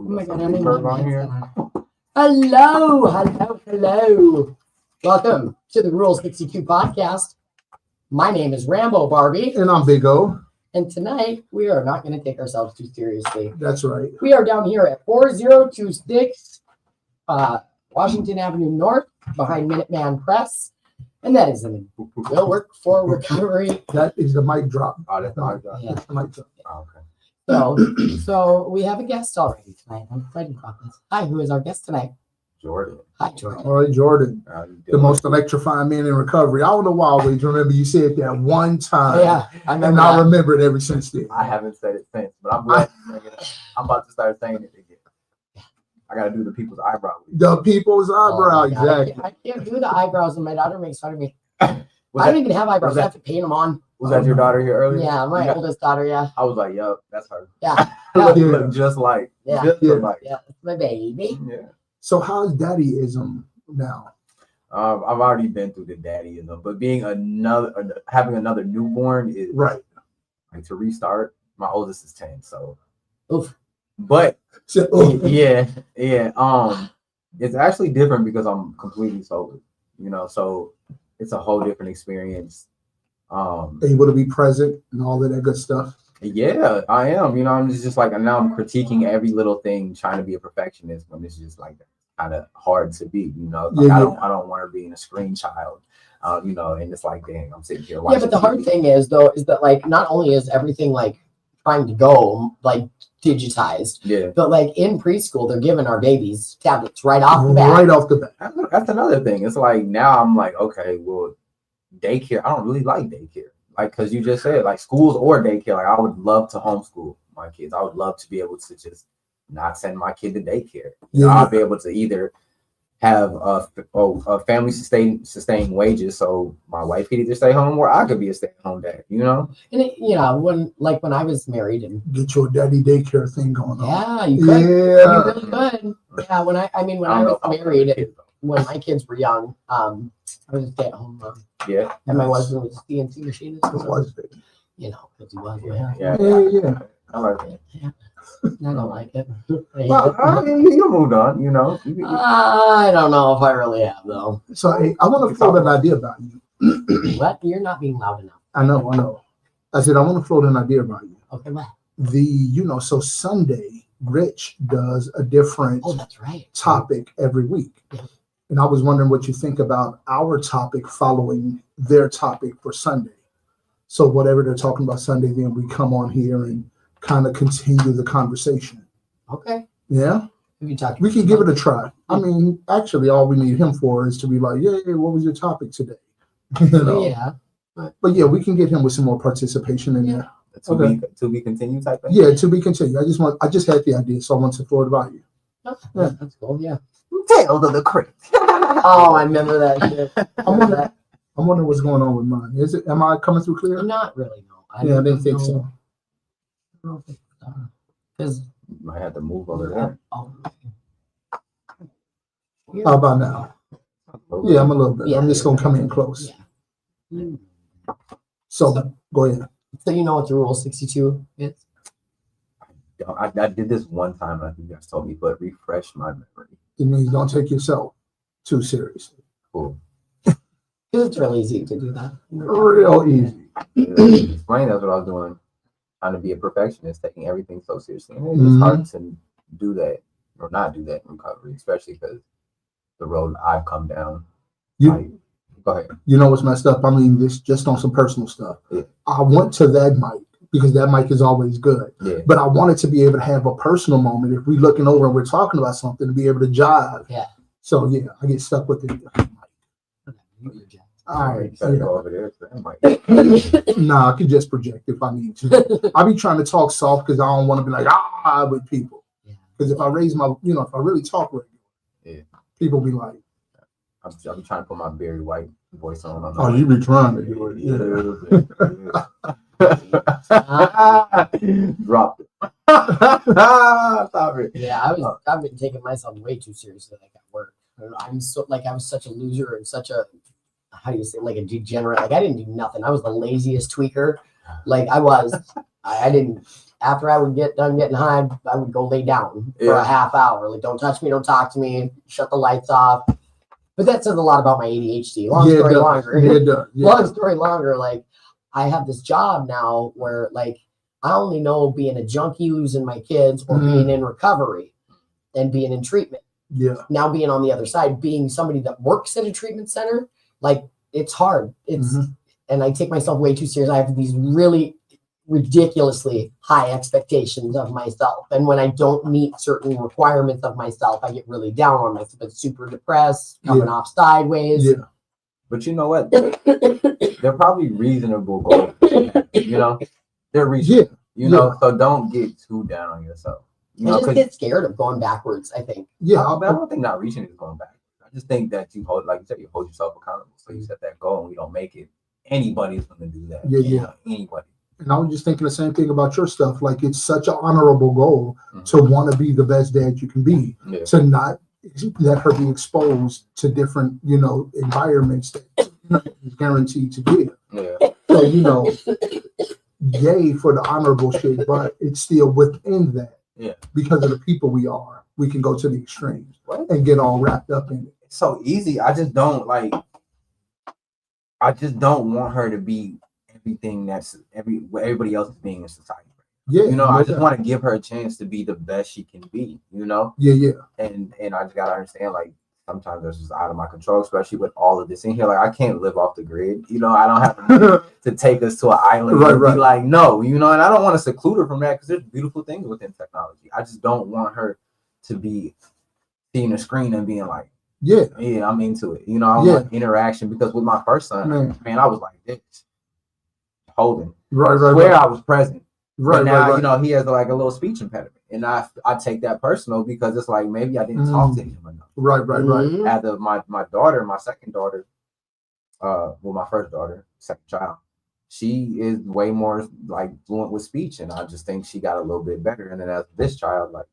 my God, I didn't on here. Hello. Welcome to the Rule 62 podcast. My name is Rambo, Barbie. And I'm Big O. And tonight, we are not going to take ourselves too seriously. That's right. We are down here at 4026 Washington Avenue North, behind Minuteman Press. And that is in Will Work for Recovery. That is the mic drop. Oh, that's the mic drop. Yeah. That's the mic drop. Oh, okay. So we have a guest already tonight. I'm excited about this. Hi, who is our guest tonight? Jordan. Hi, Jordan. All right, Jordan. How you The doing? most electrifying man in recovery. I don't know why I always remember you said that one time. Yeah, I remember And that. I remember it ever since then. I haven't said it since, but I'm glad you bring it up. I'm about to start saying it again. I got to do the people's eyebrow. The people's eyebrow, Oh my God, exactly. I can't do the eyebrows, and my daughter makes fun of me. Was I don't even have eyebrows. was I have to paint them on. that your daughter here earlier? Yeah, my Yeah. oldest daughter. Yeah, I was like, yo, that's her. yeah, Look just like. Yeah. Just Yeah. like. yeah. It's my baby. Yeah. So how's daddyism now? I've already been through the daddyism, but being having another newborn is Right. like to restart. My oldest is 10, so. Oof. But So, oh, yeah. It's actually different because I'm completely sober, so it's a whole different experience. able to be present and all of that good stuff. Yeah, I am. I'm just like, and now I'm critiquing every little thing, trying to be a perfectionist when it's just like kind of hard to be. Like, Yeah, I don't want to be in a screen child. And it's like, dang, I'm sitting here Yeah, watching. but the hard TV. thing is though, is that like not only is everything like trying to go like digitized, Yeah, but like in preschool they're giving our babies tablets right off the bat. Right off the bat. that's another thing. It's like now I'm like, okay, well, daycare. I don't really like daycare, like because you just said like schools or daycare. Like I would love to homeschool my kids. I would love to be able to just not send my kid to daycare. Yeah. I'll be able to either have a family sustaining wages, so my wife could either stay home or I could be a stay-at-home dad. And it, when I was married and Get your daddy daycare thing going on. yeah, you could. Yeah. You really could. Yeah, when I was married, when my kids were young, I was a stay-at-home mom, Yeah, and my husband was a CNC machinist. What was it? Because he was. yeah. I like it. Yeah. I don't like it. Well, I mean, you moved on, I don't know if I really have though. So hey, I want to float an idea about you. What? You're not being loud enough. I know. I said I want to float an idea about you. Okay, what? So Sunday, Rich does a different Oh, that's right. topic every week. Yeah. And I was wondering what you think about our topic following their topic for Sunday. So whatever they're talking about Sunday, then we come on here and kind of continue the conversation. Okay. Yeah, Who you talking? we can give it a try. I mean, actually, all we need him for is to be like, yeah, what was your topic today? Yeah. But yeah, we can get him with some more participation in there. To be continued type thing. Yeah, to be continued. I just had the idea, so I want to throw it about you. Yeah, that's cool. Yeah. Tales of the Crypt. Oh, I remember that shit. I'm wondering what's going on with mine. Am I coming through clear? Not really. No. I didn't think so. Because You might have to move over there. How about now? Yeah, I'm a little bit. Yeah. I'm just gonna come in close. Yeah. So go ahead. So you know what the Rule 62 is? I did this one time, and I think you guys told me, but refresh my memory. It means don't take yourself too seriously. Cool. Because it's really easy to do that. Real easy. Explain that's what I was doing. Trying to be a perfectionist, taking everything so seriously. And it's Mhm. hard to do that or not do that in recovery, especially because the road I've come down. Go ahead. You know what's messed up? I mean, this just on some personal stuff. Yeah. I went to that mic because that mic is always good. Yeah. But I wanted to be able to have a personal moment if we're looking over and we're talking about something to be able to jive. Yeah. So yeah, I get stuck with it. All right. Try to Yeah. go over there. So that might- Nah, I could just project if I need to. I be trying to talk soft because I don't want to be like with people. Yeah. Because if I raise my, if I really talk regular, Yeah. people be like, I'm trying to put my Barry White voice on. "Oh, you be trying to do it." Dropped it. Stop it. Yeah, I've been taking myself way too seriously like at work. I was such a loser and such a, how do you say, like a degenerate. Like I didn't do nothing. I was the laziest tweaker. Like I was. I didn't. after I would get done getting high, I would go lay down for Yeah. a half hour. Like, don't touch me, don't talk to me, shut the lights off. But that says a lot about my ADHD. Long story longer. Yeah, it does. Yeah. Long story longer, like, I have this job now where, like, I only know being a junkie, losing my kids, or being in recovery and being in treatment. Yeah. Now being on the other side, being somebody that works at a treatment center, like, it's hard. It's and I take myself way too serious. I have these really ridiculously high expectations of myself. And when I don't meet certain requirements of myself, I get really down on myself. But super depressed, coming off sideways. Yeah. But you know what? They're probably reasonable goals. You know, they're reasonable. You know, so don't get too down on yourself. You know, I just get scared of going backwards, I think. Yeah. I don't think not reaching is going back. I just think that you hold, like you said, you hold yourself accountable. So you set that goal and you don't make it. Anybody's going to do that. Yeah. Anybody. And I was just thinking the same thing about your stuff. Like, it's such an honorable goal to want to be the best dad you can be, to not let her be exposed to different, you know, environments that is guaranteed to give. Yeah. So, you know, yay for the honorable shit, but it's still within that. Yeah. Because of the people we are, we can go to the extremes What? and get all wrapped up in it. It's so easy. I just don't want her to be everything that's what everybody else is being in society. Yeah. You know, I just want to give her a chance to be the best she can be, you know? Yeah. And I just gotta understand, like, sometimes that's just out of my control, especially with all of this in here. Like, I can't live off the grid. You know, I don't have to take us to an island and be like, no, you know, and I don't want to seclude her from that because there's beautiful things within technology. I just don't want her to be seeing a screen and being like, yeah, I'm into it. You know, I want interaction, because with my first son, man, I was like this, holding. Swear I was present. But now, you know, he has like a little speech impediment. And I take that personal, because it's like, maybe I didn't talk to him enough. Right. After my daughter, my second daughter, my first daughter, second child, she is way more like fluent with speech. And I just think she got a little bit better. And then as this child, like,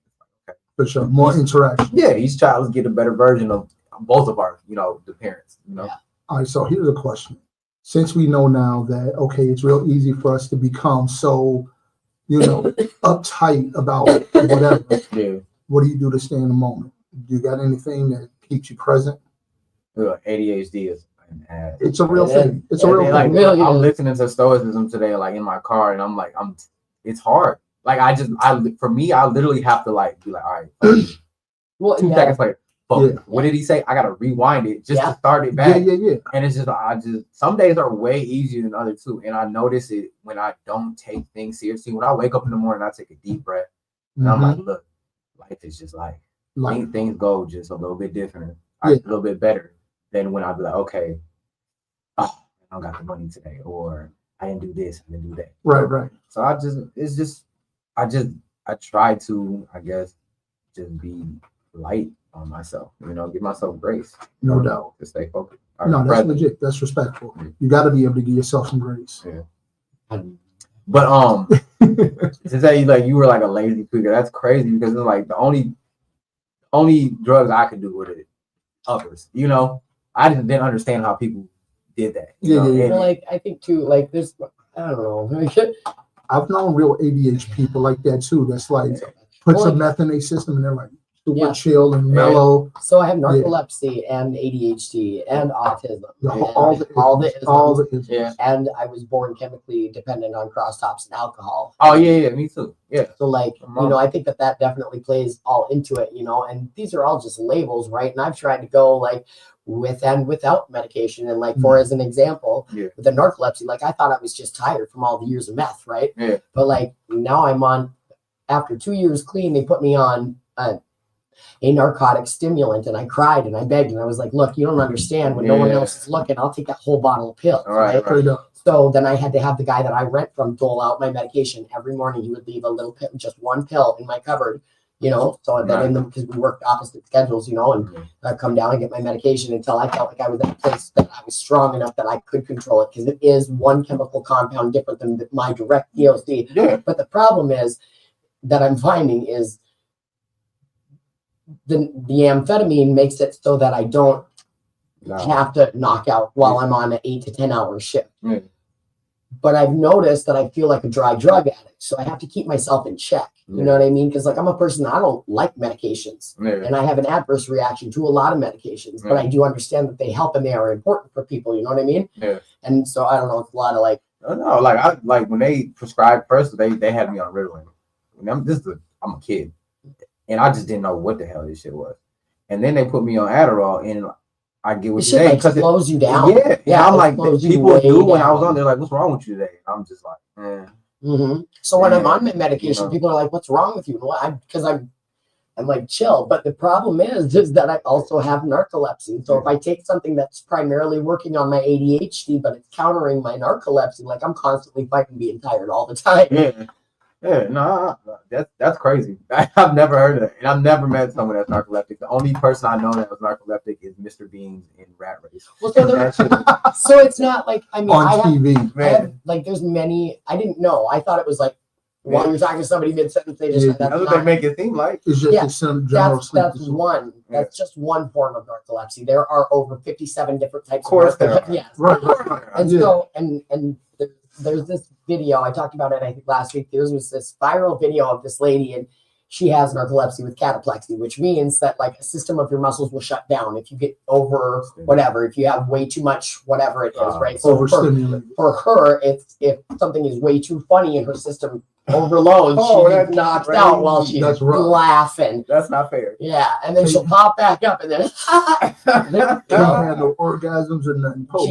okay. For sure. More interaction. Yeah, each child get a better version of both of our, you know, the parents, you know. Yeah. All right, so here's a question. Since we know now that, okay, it's real easy for us to become so, you know, uptight about whatever. Yeah. What do you do to stay in the moment? Do you got anything that keeps you present? ADHD is an ass. It's a real thing. It's a real thing. Really I'm listening to Stoicism today, like in my car, and I'm like, it's hard. Like, for me, I literally have to like be like, all right, Well, 2 seconds later. What did he say? I gotta rewind it just to start it back. Yeah. And it's just, some days are way easier than others too. And I notice it when I don't take things seriously. When I wake up in the morning, I take a deep breath, and I'm like, look, life is just life. Things go just a little bit different, a little bit better than when I be like, okay, I don't got the money today, or I didn't do this, I didn't do that. Right. So I try to, I guess, just be light on myself, you know, give myself grace. No doubt. To stay focused. No, that's legit. That's respectful. You got to be able to give yourself some grace. Yeah. But to say like you were like a lazy tweaker, that's crazy, because it's like the only drugs I could do were the uppers. You know, I didn't understand how people did that. You know? Well, like, I think too, like, there's, I don't know. I've known real ADHD people like that too. That's like put some meth in their system and they're like super chill and mellow. So I have narcolepsy and ADHD and autism. All the isms. And I was born chemically dependent on crosstops and alcohol. Oh yeah, me too. Yeah. So like, you know, I think that definitely plays all into it, you know, and these are all just labels, right? And I've tried to go like with and without medication. And like, for as an example, with the narcolepsy, like I thought I was just tired from all the years of meth, right? Yeah. But like now I'm on, after 2 years clean, they put me on a narcotic stimulant, and I cried and I begged and I was like, look, you don't understand, when no one else is looking, I'll take that whole bottle of pills. Right. So then I had to have the guy that I rent from dole out my medication every morning. He would leave a little pill, just one pill in my cupboard, you know, so that because we worked opposite schedules, you know, and I'd come down and get my medication until I felt like I was at a place that I was strong enough that I could control it, because it is one chemical compound different than my direct DOC. But the problem is that I'm finding is the amphetamine makes it so that I don't have to knock out while I'm on an 8 to 10 hour shift. but I've noticed that I feel like a dry drug addict. So I have to keep myself in check. You know what I mean? Because like I'm a person, I don't like medications. And I have an adverse reaction to a lot of medications, but I do understand that they help and they are important for people. You know what I mean? And so I don't know, it's a lot of like, no, like I like when they prescribed first, they had me on Ritalin. I'm a kid, and I just didn't know what the hell this shit was. And then they put me on Adderall, and I get what it shit like slows you down. Yeah. I'm like, people do when I was on. They're like, "What's wrong with you today?" I'm just like, So when I'm on medication, people are like, "What's wrong with you?" Well, because I'm like chill. But the problem is that I also have narcolepsy. So if I take something that's primarily working on my ADHD, but it's countering my narcolepsy, like I'm constantly fighting being tired all the time. No, that's crazy. I've never heard of it, and I've never met someone that's narcoleptic. The only person I know that was narcoleptic is Mr. Beans in Rat Race. Well, so it's not like I TV. Like there's many. I didn't know. I thought it was like while you're talking to somebody mid sentence, they just that's what they make it seem like. It's just some general sleep. That's one. That's just one form of narcolepsy. There are over 57 different types. Of course, there are. Yes. Right. And so and there's this video I talked about it. I think last week there was this viral video of this lady, and she has narcolepsy with cataplexy, which means that like a system of your muscles will shut down if you get over whatever, if you have way too much whatever it is, right? So overstimulated. For her, it's if something is way too funny in her system overloads, she knocks out while she's laughing. That's not fair. Yeah, and then she'll pop back up, and then They don't have no orgasms or nothing. Pull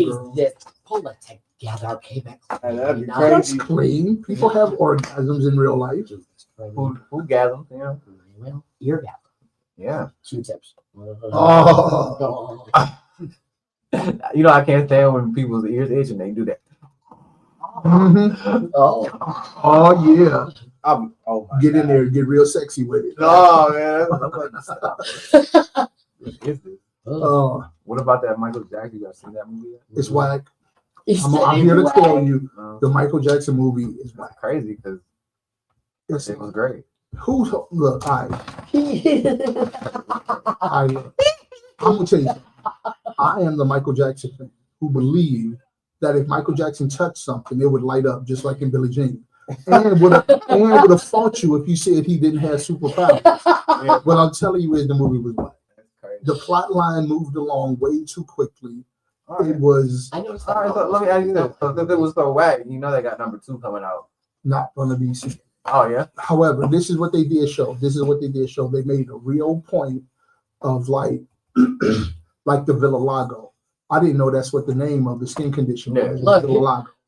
it together, okay, that's clean. People have orgasms in real life. Orgasms, yeah. Well, eargasm. Yeah. Q-tips. Oh. You know, I can't stand when people's ears itch and they do that. Mm-hmm. Oh yeah. Get in there and get real sexy with it. Oh man. What about that Michael Jackson? You guys seen that movie yet? It's whack. I'm here to tell you, the Michael Jackson movie is whack. Crazy because it was great. Look, I'm gonna tell you something. I am the Michael Jackson fan who believe that if Michael Jackson touched something, it would light up just like in Billie Jean. And would have fought you if you said he didn't have superpowers. What I'm telling you is the movie was whack. The plot line moved along way too quickly. It was. I know. All right, so let me ask you this: so if it was so whack, you know they got number 2 coming out. Not gonna be seen. Oh yeah. However, this is what they did show. They made a real point of like the vitiligo. I didn't know that's what the name of the skin condition was.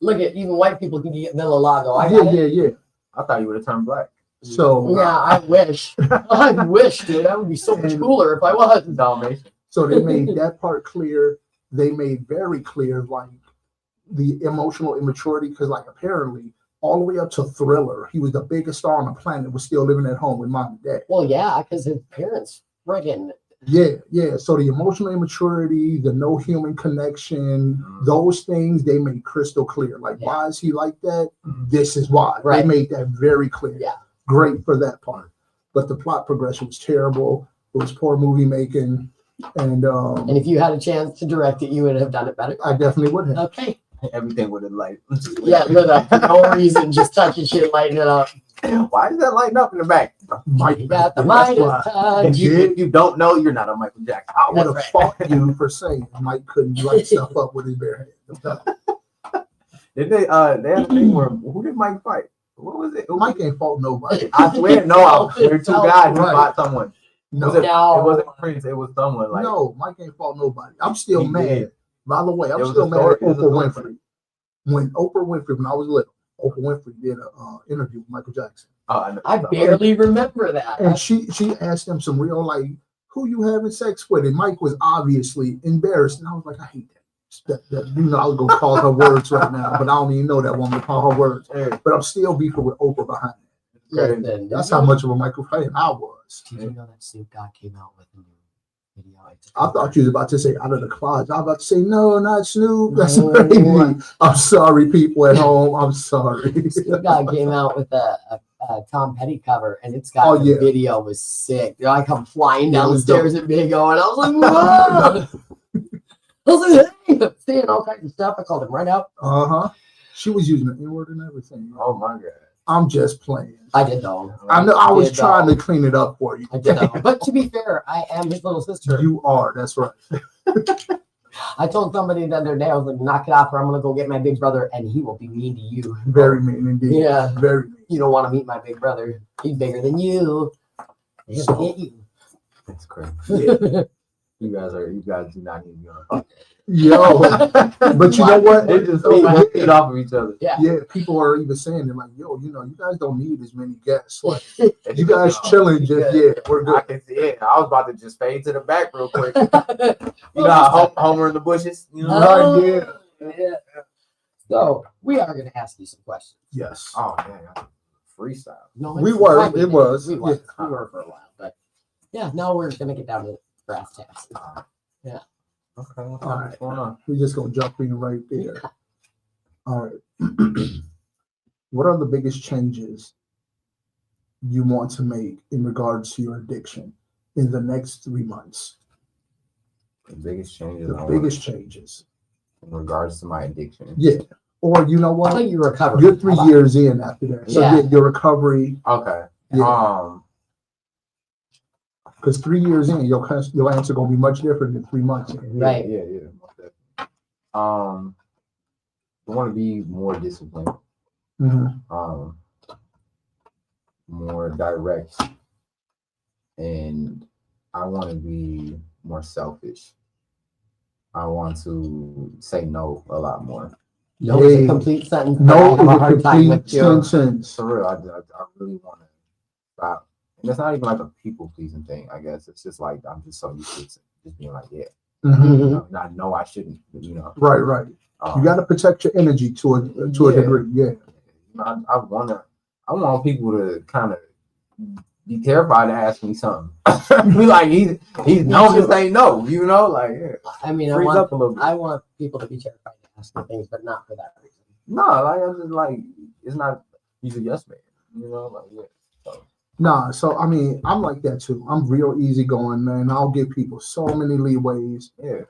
Look at even white people can get vitiligo. Yeah. I thought you would have turned black. So yeah, I wish. I wish, dude. That would be so much cooler if I was. Dalmatian. So they made that part clear. They made very clear like the emotional immaturity, because like apparently all the way up to Thriller, he was the biggest star on the planet, was still living at home with mom and dad. Well, yeah, because his parents friggin'. Yeah. So the emotional immaturity, the no human connection, those things they made crystal clear. Like, why is he like that? This is why. Right. They made that very clear. Yeah. Great for that part. But the plot progression was terrible. It was poor movie making. And if you had a chance to direct it, you would have done it better. I definitely would have. Okay. Everything would have lighted. Yeah, no reason, just touching shit, lighting it up. Why is that lighting up in the back? Mike got the Midas touch. If you don't know, you're not a Michael Jackson. I would have fought you for saying Mike couldn't light stuff up with his bare hands. Did they had a thing where who did Mike fight? What was it? Mike ain't fought nobody. I swear, no. There are 2 guys who fought someone. No, it wasn't Prince. It was someone like. No, Mike ain't fought nobody. I'm still mad. By the way, I'm still mad at Oprah Winfrey. When Oprah Winfrey, when I was little, Oprah Winfrey did an interview with Michael Jackson. I barely remember that. And she asked him some real like, who you having sex with? And Mike was obviously embarrassed. And I was like, I hate that. You know, I was gonna call her words right now, but I don't even know that woman to call her words. But I'm still beefing with Oprah behind it. Listen, that's how much of a Michael fan I was. Did you know that Snoop Dogg came out with a new video? I thought you was about to say out of the closet. I was about to say no, not Snoop. That's crazy. I'm sorry, people at home. I'm sorry. Snoop Dogg came out with a Tom Petty cover, and it's got the video was sick. I come flying down the stairs at Big O, and I was like, whoa! I was like, hey, saying all kinds of stuff. I called him right out. She was using the N-word and everything. Oh my God. I'm just playing. I did though. I know. I was trying to clean it up for you. I did though. But to be fair, I am his little sister. You are. That's right. I told somebody the other day, I was like, knock it off, or I'm gonna go get my big brother, and he will be mean to you. Very mean indeed. Yeah. Very mean. You don't want to meet my big brother. He's bigger than you. He'll So- hit you. That's crazy. Yeah. You guys do not need to be on. Yo, but you know what? They just feed off of each other. Yeah. Yeah, people are even saying, they're like, yo, you know, you guys don't need as many guests. Like, you guys chilling, just, yeah, we're I good. can see it. I was about to just fade to the back real quick. You know how Homer in the bushes? You know? Right, Yeah. So we are gonna ask you some questions. Yes. Oh, man. Freestyle. No, We it's were. fine. It was. We were. Yeah. We were for a while, but yeah. Now we're gonna get down to brass tacks. Okay. All right. What's going on? We're just going to jump in right there. All right. What are the biggest changes you want to make in regards to your addiction in the next 3 months? The biggest changes. The biggest changes. in regards to my addiction. Yeah. Or you know How what? about your recovery? You're 3 years in after that. So Yeah. yeah, your recovery, Okay. Yeah. because 3 years in, your answer going to be much different than 3 months in. Right. Yeah. Most definitely. I want to be more disciplined. Mhm. More direct, and I want to be more selfish. I want to say no a lot more. No is a Hey, complete sentence. No I have a is a hard time complete with you. sentence. For real, I really want to stop. And it's not even like a people pleasing thing. I guess it's just like I'm just so used to just being like, yeah, Mhm. you know, and I know I shouldn't. You know, Right. You got to protect your energy to a Yeah. degree. Yeah. You know, I want people to kind of be terrified to ask me something. Be like, he's known to say no. You know, like yeah, I mean, freeze up a little bit. I want people to be terrified to ask me things, but not for that reason. No, like I'm just like it's not. He's a yes man. You know, like yeah. So. Nah, so I mean, I'm like that too. I'm real easygoing, man. I'll give people so many leeways. Yeah.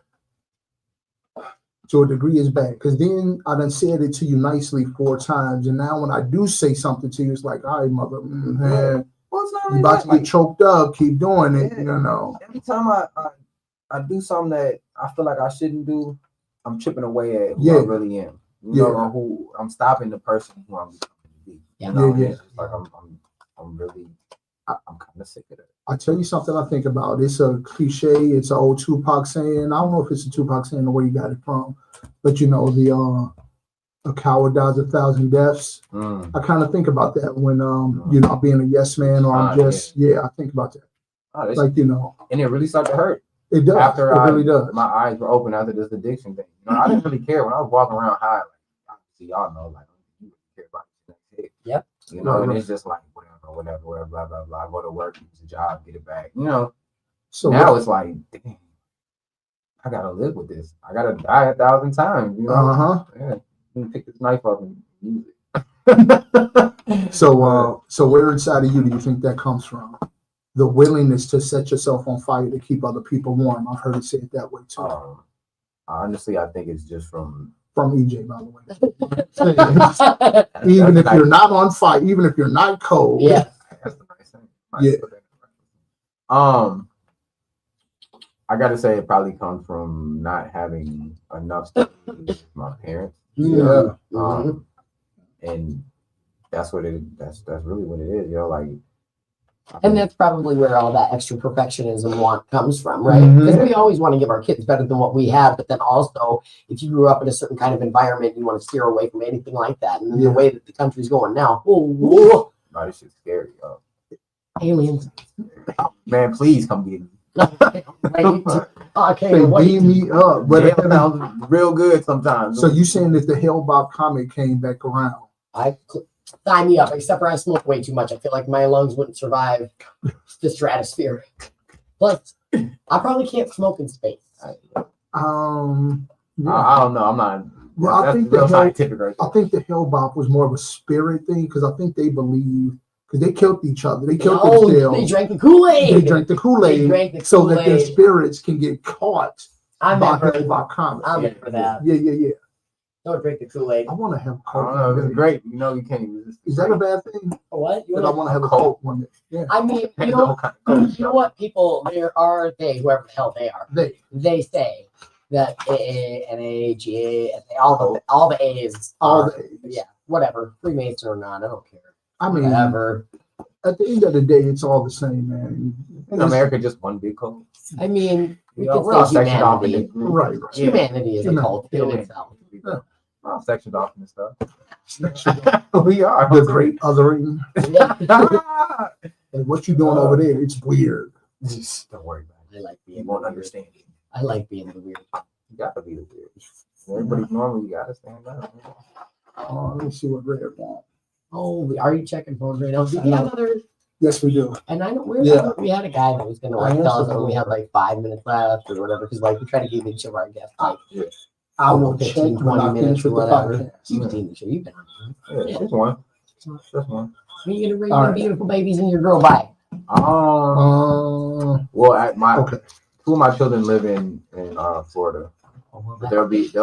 To a degree is bad, because then I done said it to you nicely 4 times, and now when I do say something to you, it's like, all right, mother, man, Well, it's not you really about that, to like, get choked up. Keep doing it, Yeah. you know. every time I do something that I feel like I shouldn't do, I'm chipping away at who I Yeah. really am. You Yeah. know, or who I'm stopping the person who I'm becoming to be. Yeah. You know, Yeah, and yeah. it's just like I'm really I'm kind of sick of it. I tell you something I think about. It's a cliche. It's an old Tupac saying. I don't know if it's a Tupac saying or where you got it from, but you know a coward dies 1,000 deaths. I kind of think about that when you know, being a yes man, or I'm just I think about that. Oh, Like, you know, and it really started to hurt. it does. After It really does. my eyes were open after this addiction thing. You know, I didn't really care when I was walking around high. Like, obviously, y'all know, like, you really care about it. Yep. You know, and Right. it's just like whatever, blah blah blah. Go to work, use a job, get it back. You know. So Now it's like, dang, I gotta live with this. I gotta die 1,000 times. You know. Yeah. Let me pick this knife up and use it. So where inside of you do you think that comes from? The willingness to set yourself on fire to keep other people warm. I've heard it said that way too. Honestly, I think it's just from EJ, by the way. Even if you're not on fire, even if you're not cold. Yeah. That's the nice thing. Yeah. I gotta say it probably comes from not having enough stuff with my parents. Yeah. And that's what that's really what it is, like. And that's probably where all that extra perfectionism want comes from, right? Mhm. Because we always want to give our kids better than what we have, but then also, if you grew up in a certain kind of environment, you want to steer away from anything like that. And then the way that the country's going now, No, this shit's scary, yo. aliens. Man, please come get me. Okay, They beat me up. But Hell sounds real good sometimes. so you saying if the Hell Bob comic came back around? I sign me up, except for I smoke way too much. I feel like my lungs wouldn't survive the stratosphere. Plus, I probably can't smoke in space. Yeah. I don't know. I'm not. Well, I that's think real the Hell, scientific right I think the Hell Bob was more of a spirit thing, because I think they believe, because they killed each other. They killed themselves. They drank the Kool-Aid. They drank the They Kool-Aid drank the so that their Kool-Aid. spirits can get caught I'm by never. Hell Bob comics. I'm in for that. Yeah. Don't drink the Kool-Aid. I want to have I Coke. don't know. It's great. You know, you can't even resist. Is that a bad thing? What? You That I want to have a Coke one day. Yeah. I mean, you know what? People, whoever the hell they are, they say that AA, NA, GA, all the A's, yeah, whatever, Freemason or not, I don't care. I mean, whatever. At the end of the day, it's all the same, man. In America, just one big cult. I mean, we're all sectioned off in this group. Right. Humanity is a cult in itself. We're all sectioned off in this stuff. We are. The great othering. Yeah. And what you doing over there? It's weird. Just don't worry about it. I like being You won't understand it. I like being the weird. You gotta be the weird. Everybody's normal. You gotta stand up. Let me see what Red wants. Oh, are you checking phones right now? Do we have other? Yes, we do. And I know Yeah. we had a guy that was gonna tell us when we had like 5 minutes left or whatever, because like we try to give each of our guests like I will 15, check when 20 I minutes finish or with the whatever. podcast. You've seen the show. You've been on. Yeah, just one. Just one. When you gonna bring All your right. beautiful babies and your girl by? Well, at my Okay. two of my children live in Florida, but they'll be here.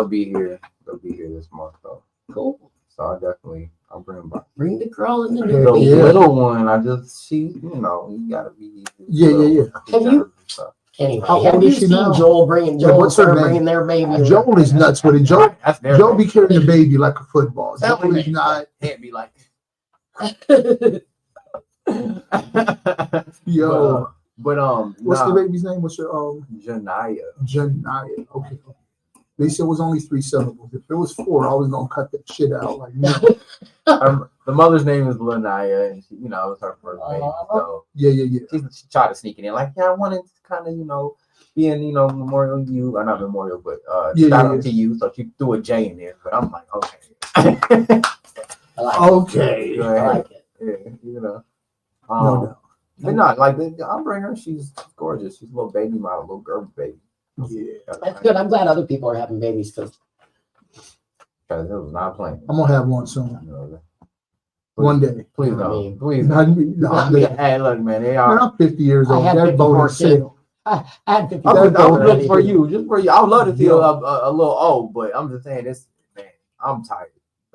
They'll be here this month though. Cool. So I'll bring them by. Bring the girl and the Yeah, new The baby. little one, you gotta be. Yeah. Have you- Anyway, How have old you is she seen now? Joel bringing what's her name? bringing their baby? Joel is nuts with it. Joe That's their Joe be carrying the baby like a football. Joe is not. Can't be like. Yo. But What's the baby's name? What's your Janaya. Janaya? Okay. They said it was only 3 syllables. If it was 4, I was gonna cut that shit out. Like no. The mother's name is Lanaya, and she, it was her first baby. So Yeah. she tried to sneak it in, like, yeah, I wanted to kind of, being, memorial to you, or not memorial, but shout out to you. So she threw a J in there, but I'm like, okay. I like Okay. Go it. I ahead. like it. Yeah, No doubt. But not like I'll bring her. She's gorgeous. She's a little baby model, little girl baby. Yeah. That's good. I'm glad other people are having babies because Because it was not playing. I'm gonna have one soon. One day. Please I don't. mean, Please Not don't. me. No, man, Hey, look, man. They are. I'm 50 years I old. had That 54 boat is sailed. I had 50 I would already. look for you, just for you. I would love to feel a little old, but I'm just saying this, man. I'm tired.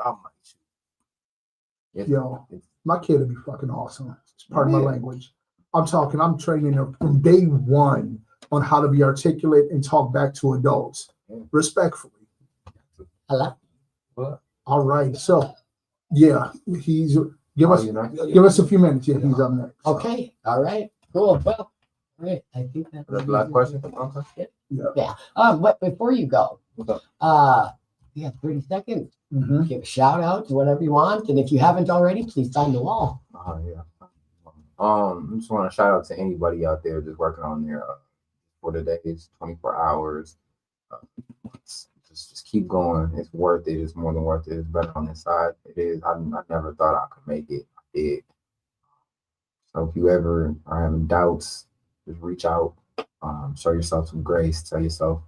I'm like, Yo, my kid would be fucking awesome. It's part of my language. I'm training her from day one on how to be articulate and talk back to adults respectfully. Hello. What? All right. So, yeah, give us a few minutes. Yeah, he's up next. Okay. All right. Cool. Well, all right. I think that's The last question. Yeah. But before you go, What's up? you have 30 seconds. Mm-hmm. Give a shout out to whatever you want, and if you haven't already, please sign the wall. Yeah. I just want to shout out to anybody out there just working on their for the days, 24 hours. Just keep going. It's worth it. It's more than worth it. It's better on this side. It is. I never thought I could make it. I did. So if you ever are having doubts, just reach out. Show yourself some grace. Tell yourself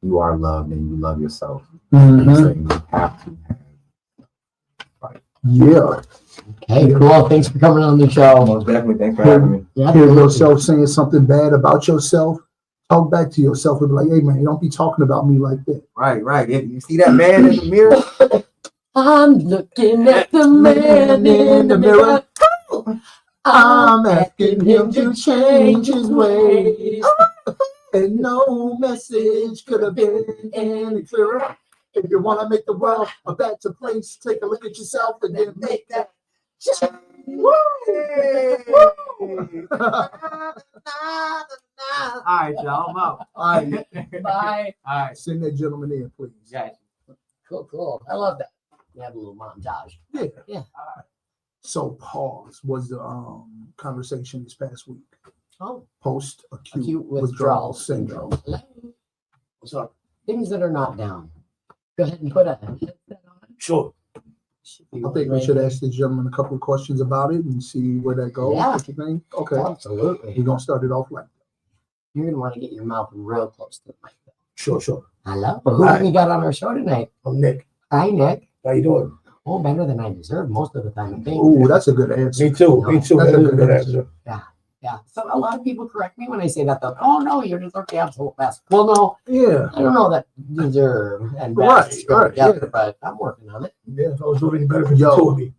you are loved and you love yourself. Mm-hmm. So you have to. Yeah. Okay, cool. Thanks for coming on the show. Most definitely. Thanks for having me. Yeah, Hear yourself saying something bad about yourself. Talk back to yourself and be like, hey, man, don't be talking about me like that. Right. If you see that man in the mirror, I'm looking at the man in the mirror. I'm asking him to change his ways. And no message could have been any clearer. If you want to make the world a better place, take a look at yourself and then make that change. Woo! all right, y'all. I'm out. All right, Bye. All right. send that gentleman in, please. Guys. Cool. I love that. You have a little montage. Yeah. So pause was the conversation this past week. Oh, Post acute acute withdrawal syndrome. So things that are not down. Go ahead and put a headset on. Sure. I think we should ask the gentleman a couple of questions about it and see where that goes. Yeah. What you think? Okay. Absolutely. We're gonna start it off like that. You're gonna want to get your mouth real close to the mic. Sure. Hello. Who have we got on our show tonight? I'm Nick. Hi, Nick. How you doing? Oh, better than I deserve most of the time. I think. Ooh, that's a good answer. Me too. That's a good answer. Yeah. Yeah. So a lot of people correct me when I say that. Though, oh no, you deserve the absolute best. Well, no, Yeah. I don't know that deserve and Right, best go right, together, yeah. but I'm working on it. Yeah, if I was doing any better for Yo. two of me.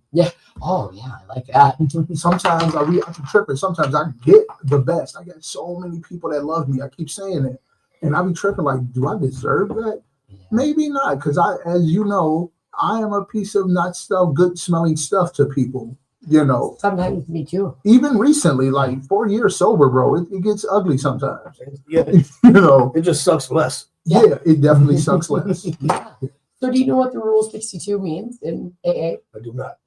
Oh yeah, I like that. Sometimes I be tripping. Sometimes I get the best. I got so many people that love me. I keep saying it, and I be tripping. Like, do I deserve that? Yeah. Maybe not, because as you know, I am a piece of not stuff, good smelling stuff to people. You know, Sometimes me too. even recently, like 4 years sober, bro, it gets ugly sometimes. Yeah, You know, it just sucks less. yeah, it definitely sucks less. Yeah. So do you know what the Rule 62 means in AA? I do not.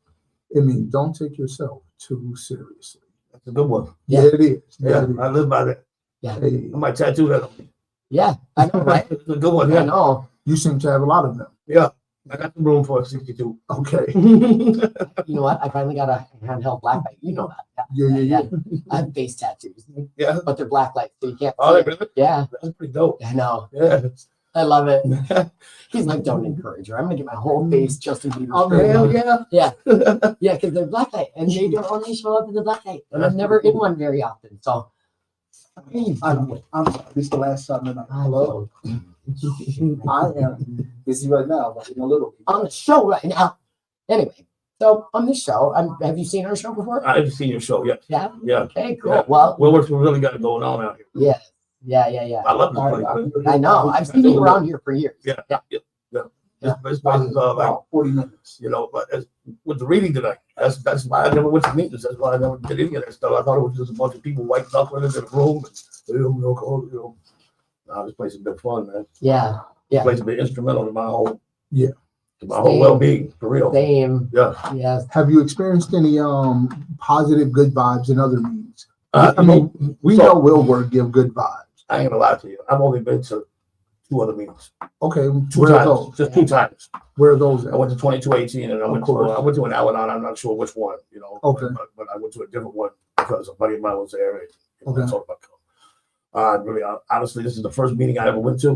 It means don't take yourself too seriously. That's a good one. Yeah, it is. Yeah, it is. I live by that. Hey, I might tattoo that on me. Yeah, I know, right? It's a good one. I Yeah, know. you seem to have a lot of them. yeah. I got the room for a 62. Okay. You know what? I finally got a handheld black light. You know that. Yeah. I have face tattoos, Yeah. but they're black lights, so you can't. Oh, see it. really? Yeah, That's pretty dope. I know. Yeah. I love it. He's like, don't encourage her. I'm gonna get my whole face Justin Bieber. Oh, straight Hell on. yeah. Yeah, because they're black light, and they don't only show up in the black light, and I'm never in one very often. So, I'm sorry. This is the last time tonight. Hello. I am busy right now, but in a little bit. on the show right now. Anyway, so on this show, have you seen our show before? I've seen your show. Yeah. Yeah. Yeah. Okay, cool. Yeah. Well, Willworks really got it going on out here. yeah. I love this place. I know. I've seen you around here for years. Yeah. Yeah. This place is like, About 40 minutes. you know, but with the reading tonight, that's why I never went to meetings. That's why I never did any of that stuff. I thought it was just a bunch of people white knuckling in a room. And, you know. Nah, this place has been fun, man. Yeah. This place has been instrumental to my whole Same. well-being, for real. Same. Yeah. Yes. Have you experienced any positive, good vibes in other meetings? I mean, we know Willwork give good vibes. I ain't gonna lie to you. I've only been to 2 other meetings. Okay, Two where are times. those? Just 2 times. Where are those I at? went to 2218 and I went to an Al-Anon. I'm not sure which one, you know. Okay. But I went to a different one because a buddy of mine was there. And, Okay. I talked about really, honestly, this is the first meeting I ever went to.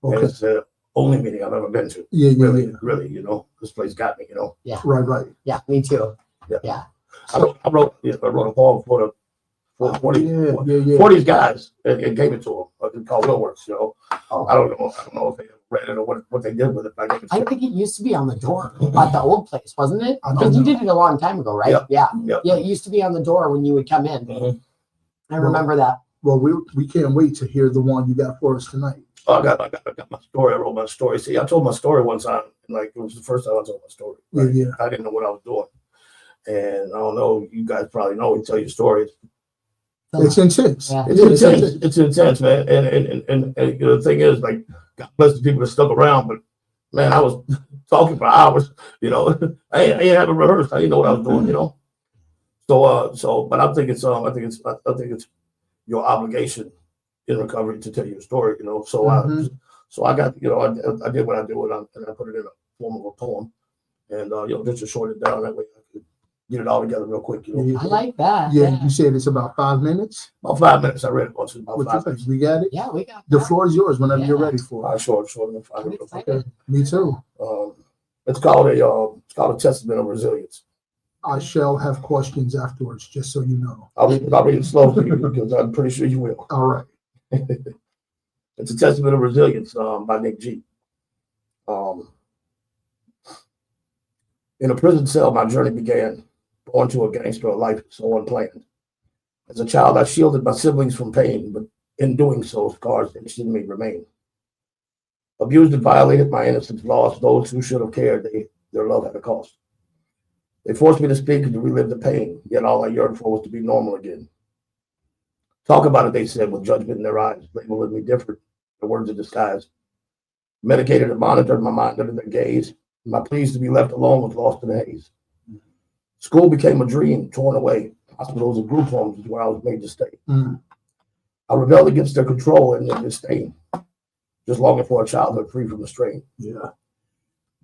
And Okay. it's the only meeting I've ever been to. Yeah, Really, you know, this place got me, you know. Right. Yeah, me too. I wrote a poem for 40 Yeah. for these guys and gave it to them. It's called Willworks, you know. Oh. I don't know if they read it or what they did with it. But I gave it to I them. think it used to be on the door at the old place, wasn't it? I don't Because you know. did it a long time ago, right? Yeah. Yeah, it used to be on the door when you would come in. Mhm. I remember that. Well, we can't wait to hear the one you got for us tonight. Oh, I got my story. I wrote my story. See, I told my story one time, and like it was the first time I told my story. Right? Yeah. I didn't know what I was doing, and I don't know. You guys probably know. We tell your stories. It's intense. Yeah. It's intense. It's intense, man. And you know, the thing is, like, God bless the people that stuck around, but man, I was talking for hours. You know, I ain't having rehearsed. I didn't know what I was doing. You know, but I think it's your obligation in recovery to tell your story. You know, so I got, you know, I did what I do, and I put it in a form of a poem, and you know, just to short it down that way. I could get it all together real quick, you know. I like that. Yeah, you said it's about 5 minutes. About 5 minutes. I read it once. About What you 5 think? minutes. We got it. Yeah, we got The that. floor is yours whenever you're Yeah. ready for it. Short enough. I'm Okay. excited. Me too. It's called a testament of resilience. I shall have questions afterwards, just so you know. I'll read it slow for you because I'm pretty sure you will. All right. It's a testament of resilience by Nick G. In a prison cell, my journey began. Born to a gangster, a life so unplanned. As a child, I shielded my siblings from pain, but in doing so, scars etched in me remain. Abused and violated, my innocence lost. Those who should have cared, their love had a cost. They forced me to speak and to relive the pain, yet all I yearned for was to be normal again. Talk about it, they said, with judgment in their eyes, labeling me different, the words of disguise. Medicated and monitored my mind under their gaze. My pleas to be left alone was lost in the haze. School became a dream, torn away. Hospitals and group homes is where I was made to stay. I rebelled against their control and their disdain, just longing for a childhood free from the strain. Yeah.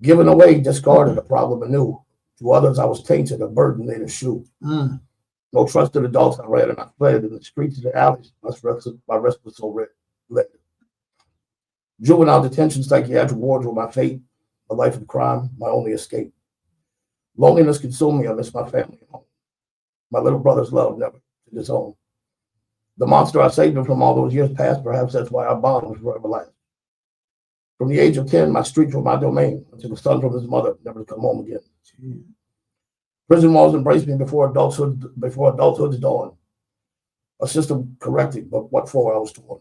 Given away, discarded, a problem anew. To others, I was tainted, a burden they to shoe. No trusted adults, I ran and I fled in the streets and the alleys. My rest was so red. Juvenile detention, psychiatric wards were my fate. A life of crime, my only escape. Loneliness consumed me. I miss my family at home. My little brother's love never to disown. The monster I saved him from all those years past, perhaps that's why our bond was forever last. From the age of 10, my streets were my domain until the son from his mother, never to come home again. Prison walls embraced me before adulthood's dawn. A system corrected, but what for I was torn.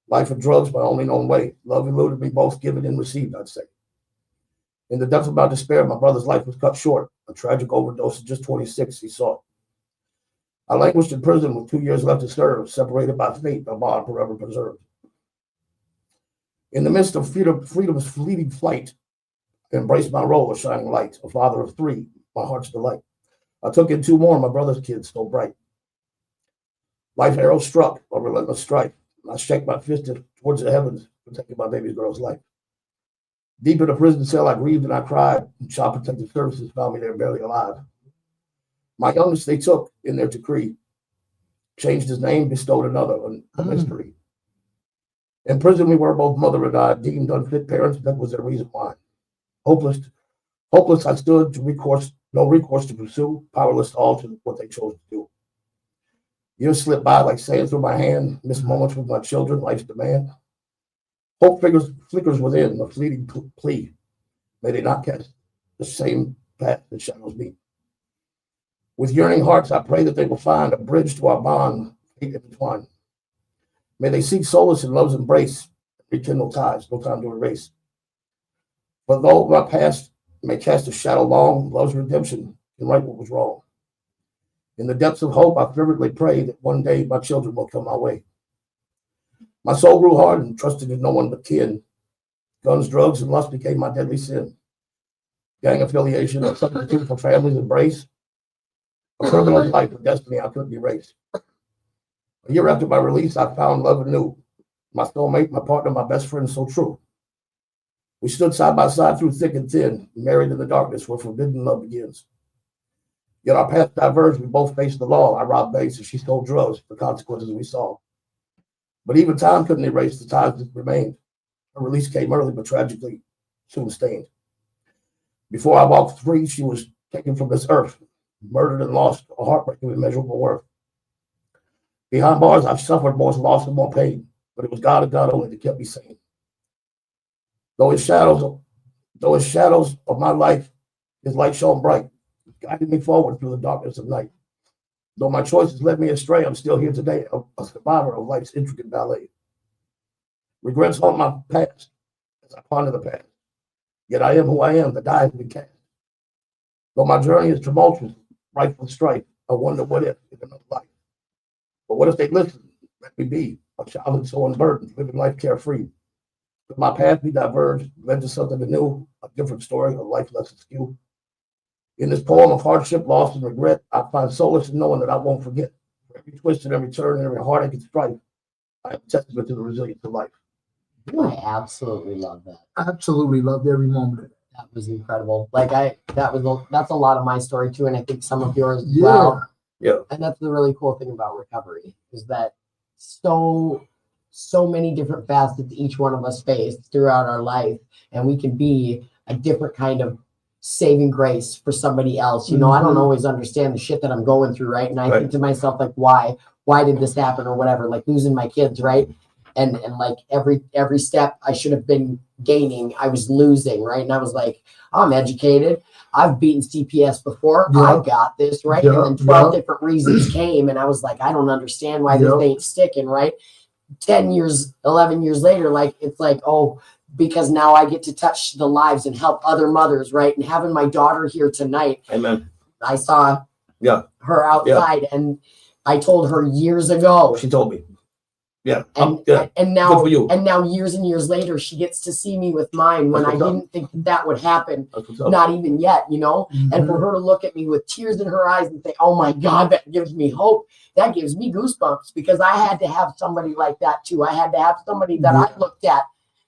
Life and drugs, my only known way. Love eluded me, both given and received, I'd say. In the depths of my despair, my brother's life was cut short. A tragic overdose at just 26, he saw. I languished in prison with 2 years left to serve, separated by fate, a bond forever preserved. In the midst of freedom's fleeting flight, I embraced my role, a shining light, a father of 3, my heart's delight. I took in 2 more, my brother's kids, so bright. Life arrow struck, a relentless strife. I shake my fist towards the heavens, protecting my baby girl's life. Deep in a prison cell, I grieved and I cried. Child Protective Services found me there barely alive. My youngest they took in their decree, changed his name, bestowed another, a mystery. In prison, we were both mother and I, deemed unfit parents. That was their reason why. Hopeless, I stood to no recourse to pursue, powerless to alter what they chose to do. Years slipped by like sand through my hand, missed moments with my children, life's demand. Hope flickers within, a fleeting plea. May they not catch the same path that shadows me. With yearning hearts, I pray that they will find a bridge to our bond, fate intertwined. May they seek solace in love's embrace, rekindle ties, no time to erase. But though my past may cast a shadow long, love's redemption can right what was wrong. In the depths of hope, I fervently pray that one day my children will come my way. My soul grew hard and trusted in no one but kin. Guns, drugs, and lust became my deadly sin. Gang affiliation, a substitute for family's embrace. A criminal life of destiny I couldn't erase. A year after my release, I found love anew. My soulmate, my partner, my best friend, so true. We stood side by side through thick and thin, married in the darkness where forbidden love begins. Yet our paths diverged, we both faced the law. I robbed banks and she stole drugs, the consequences we saw. But even time couldn't erase the ties that remained. Her release came early, but tragically soon stained. Before I walked free, she was taken from this earth, murdered and lost, a heartbreaking immeasurable worth. Behind bars, I've suffered more loss and more pain, but it was God and God only that kept me sane. Though his shadows of my life, his light shone bright, guiding me forward through the darkness of night. Though my choices led me astray, I'm still here today, a survivor of life's intricate ballet. Regrets haunt my past as I ponder the past. Yet I am who I am, the die has been cast. Though my journey is tumultuous, rife with strife, I wonder what if in another life. But what if they listen? Let me be a childhood so unburdened, living life carefree. If my path be diverged, led to something new, a different story, a life less askew. In this poem of hardship, loss, and regret, I find solace in knowing that I won't forget. For every twist and every turn and every heartache and strife, I am a testament to the resilience of life. I absolutely love that. Absolutely loved every moment of it. That was incredible. That's a lot of my story too, and I think some of yours as well. Yeah. And that's the really cool thing about recovery is that so many different facets each one of us face throughout our life, and we can be a different kind of saving grace for somebody else. You know, I don't always understand the shit that I'm going through, right? And I think to myself, like, why did this happen or whatever? Like losing my kids, right? And like every step I should have been gaining, I was losing, right? And I was like, I'm educated. I've beaten CPS before. Yeah. I got this, right? Yeah. And then 12 different reasons came, and I was like, I don't understand why this ain't sticking, right? 10 years, 11 years later, like, it's like, oh, because now I get to touch the lives and help other mothers, right? And having my daughter here tonight, Amen. I saw her outside, and I told her years ago. She told me. Yeah. And now, Good for you. and now years and years later, she gets to see me with mine when I didn't think that would happen. Not even yet, you know? And for her to look at me with tears in her eyes and say, oh my God, that gives me hope. That gives me goosebumps, because I had to have somebody like that too. I had to have somebody that I looked at,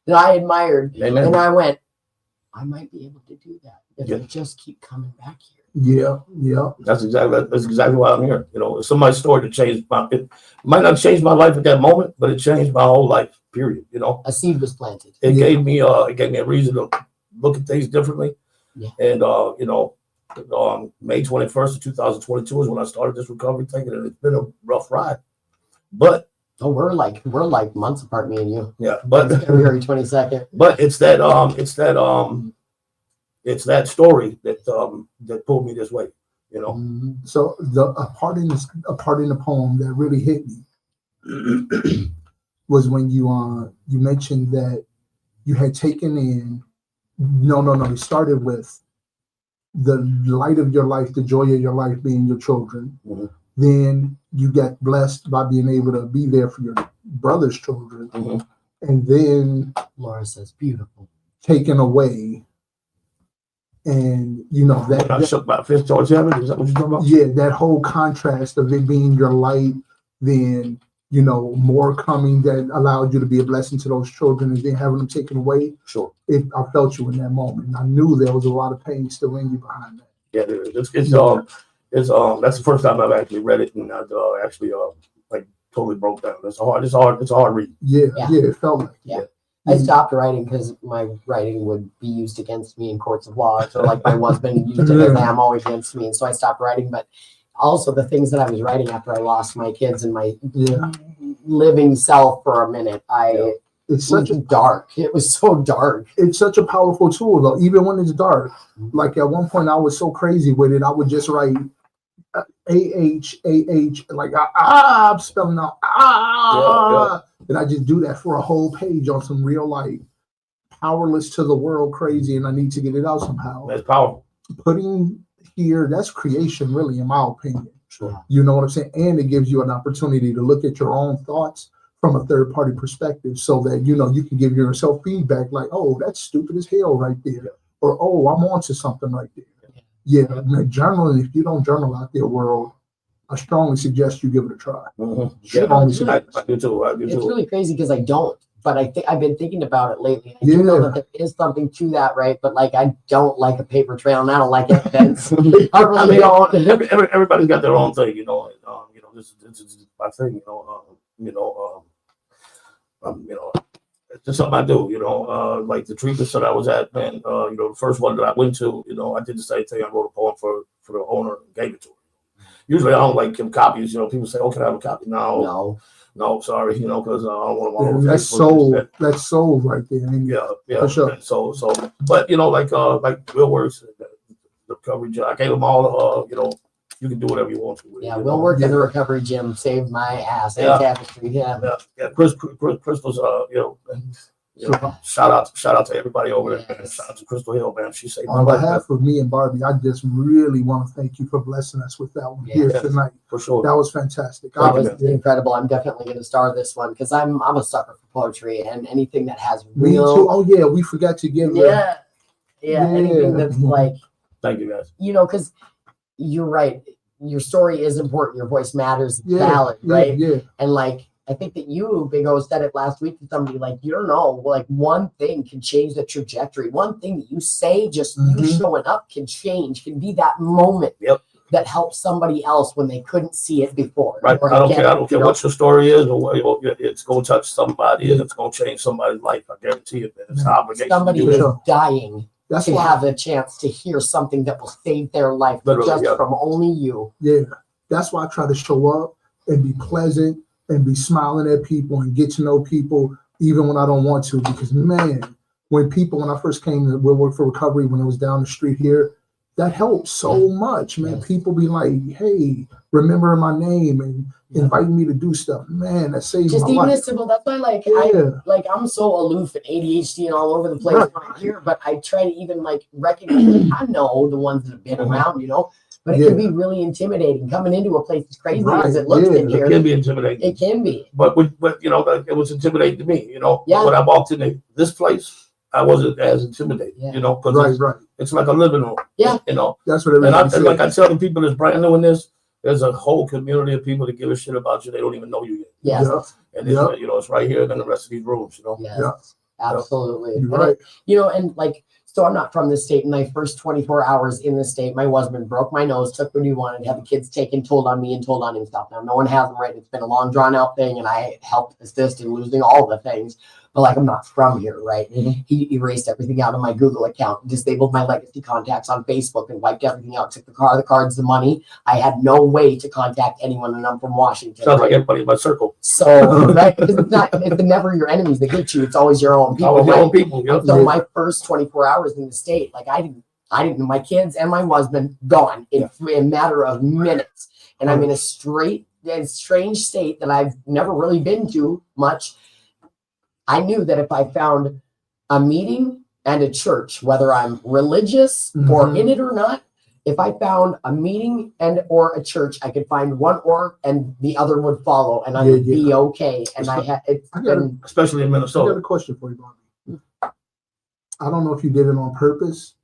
that I admired. Amen. And I went, I might be able to do that if I just keep coming back here. Yeah. That's exactly why I'm here. You know, it's somebody's story to change it might not change my life at that moment, but it changed my whole life, period. You know, a seed was planted. It gave me a reason to look at things differently. Yeah. And you know, May 21st of 2022 is when I started this recovery thing, and it's been a rough ride. But we're like months apart, me and you. yeah, but It's February 22nd. but it's that story that pulled me this way, you know. Mhm. So a part in the poem that really hit me was when you mentioned that you had taken in. No. It started with the light of your life, the joy of your life being your children. Mhm. Then you got blessed by being able to be there for your brother's children. Mhm. And then Laura says, beautiful. taken away. And you know When I shook my fist towards heaven. Is that what you're talking about? yeah, that whole contrast of it being your light, then you know more coming that allowed you to be a blessing to those children, and then having them taken away. Sure. I felt you in that moment. I knew there was a lot of pain still in you behind that. Yeah, there is. It's that's the first time I've actually read it, and I actually like totally broke down. It's a hard read. Yeah, Yeah. it felt like Yeah. it. I stopped writing because my writing would be used against me in courts of law. So like my husband used it as ammo against me. And so I stopped writing. But also the things that I was writing after I lost my kids and my living self for a minute, It's it was dark. It was so dark. It's such a powerful tool though, even when it's dark. Like at one point I was so crazy with it, I would just write AH, like I'm spelling out and I just do that for a whole page on some real like powerless to the world crazy, and I need to get it out somehow. That's powerful. Putting here, that's creation really, in my opinion. Sure. You know what I'm saying? And it gives you an opportunity to look at your own thoughts from a third party perspective so that you know you can give yourself feedback like, oh, that's stupid as hell right there. Or oh, I'm onto something right there. Yeah, journaling, if you don't journal out there world, I strongly suggest you give it a try. Mm-hmm. Yeah, I do too. It's really crazy because I don't, but I think I've been thinking about it lately. I do know that there is something to that, right? But like, I don't like a paper trail, and I don't like evidence. I really don't. Everybody's got their own thing, you know. This is my thing, it's just something I do, like the treatment that I was at, man, the first one that I went to, I did the same thing. I wrote a poem for the owner and gave it to him. Usually I don't like give copies, people say, oh, can I have a copy? No, sorry, because I don't want to. That's soul right there. Yeah, for sure. And so, but like Will Works, the coverage, I gave them all, you can do whatever you want to. Yeah, Will work in the recovery gym, saved my ass. And tapestry, yeah. Crystal's, shout out to everybody over there. Man. Shout out to Crystal Hill, man. She saved my life. On behalf of me and Barbie, I just really want to thank you for blessing us with that one here tonight. For sure. That was fantastic. That was incredible. I'm definitely going to star this one because I'm a sucker for poetry and anything that has real. Me too. Oh yeah, we forgot to give. Anything that's like. Thank you guys. Because you're right. Your story is important. Your voice matters. It's valid, right? Yeah. And like, I think that you, Big O, said it last week to somebody, like, you don't know, like one thing can change the trajectory. One thing that you say, just you showing up can be that moment that helps somebody else when they couldn't see it before. Right. I don't care what your story is or what it's going to touch somebody and it's going to change somebody's life. I guarantee it. It's an obligation. Somebody is dying. That's to have a chance to hear something that will save their life from only you. Yeah, that's why I try to show up and be pleasant and be smiling at people and get to know people even when I don't want to. Because man, when I first came to work for recovery, when it was down the street here, that helped so much, man. People be like, hey, remember my name and inviting me to do stuff. Man, that saves just my even life. as simple. That's why I'm so aloof and ADHD and all over the place when I hear, but I try to even recognize I know the ones that have been around, but it can be really intimidating coming into a place as crazy as it looks in here. It can be intimidating. It can be. But it was intimidating to me, When I walked in this place, I wasn't as intimidated, because it's like a living room. Yeah. That's what it is. And like I tell the people that's brand new in this, there's a whole community of people that give a shit about you. They don't even know you yet. Yes. And it's, it's right here in the rest of these rooms, Yes. Absolutely. You're right. And so I'm not from this state. In my first 24 hours in the state, my husband broke my nose, took what he wanted, had the kids taken, told on me and told on himself. Now, no one has them right. It's been a long drawn out thing and I helped assist in losing all the things. but like I'm not from here, right? He erased everything out of my Google account, disabled my legacy contacts on Facebook, and wiped everything out. Took the car, the cards, the money. I had no way to contact anyone, and I'm from Washington. Sounds like everybody in my circle. So, right, because it's never your enemies that get you. It's always your own people. Always your Right? own people. Yep. So my first 24 hours in the state, like I didn't, my kids and my husband gone in a matter of minutes. And I'm in a strange state that I've never really been to much. I knew that if I found a meeting and a church, whether I'm religious or in it or not, if I found a meeting and or a church, I could find one or and the other would follow, and I would be okay. And especially in Minnesota. I got a question for you, Barbie. I don't know if you did it on purpose,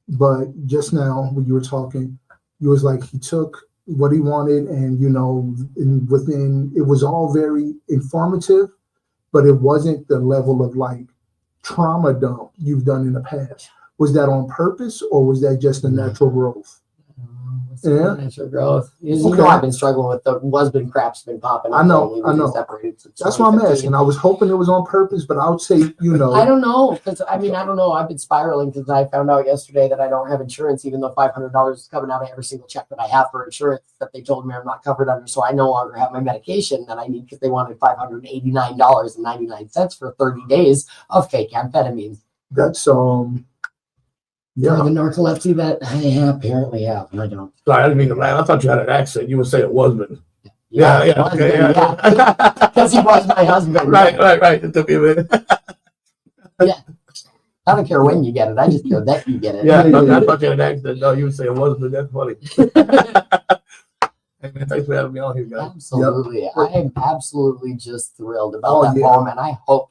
but just now when you were talking, you was like he took what he wanted, and within it was all very informative, but it wasn't the level of like trauma dump you've done in the past. Was that on purpose, or was that just a natural growth? Natural growth. I've been struggling with the husband crap's been popping up. I know. That's why I'm asking. I was hoping it was on purpose, but I would say, I don't know, because I don't know. I've been spiraling because I found out yesterday that I don't have insurance, even though $500 is coming out of every single check that I have for insurance that they told me I'm not covered under. So I no longer have my medication that I need because they wanted $589.99 for 30 days of fake amphetamines. That's The narcolepsy that I apparently have. I don't. Sorry, I didn't mean to laugh. I thought you had an accent. You would say it wasn't. Because he was my husband. Right. It took me a minute. Yeah. I don't care when you get it. I just care that you get it. Yeah, I thought you had an accent. No, you would say it wasn't. That's funny. Hey, man, thanks for having me on here, guys. Absolutely. Yep. I am absolutely just thrilled about that poem, and I hope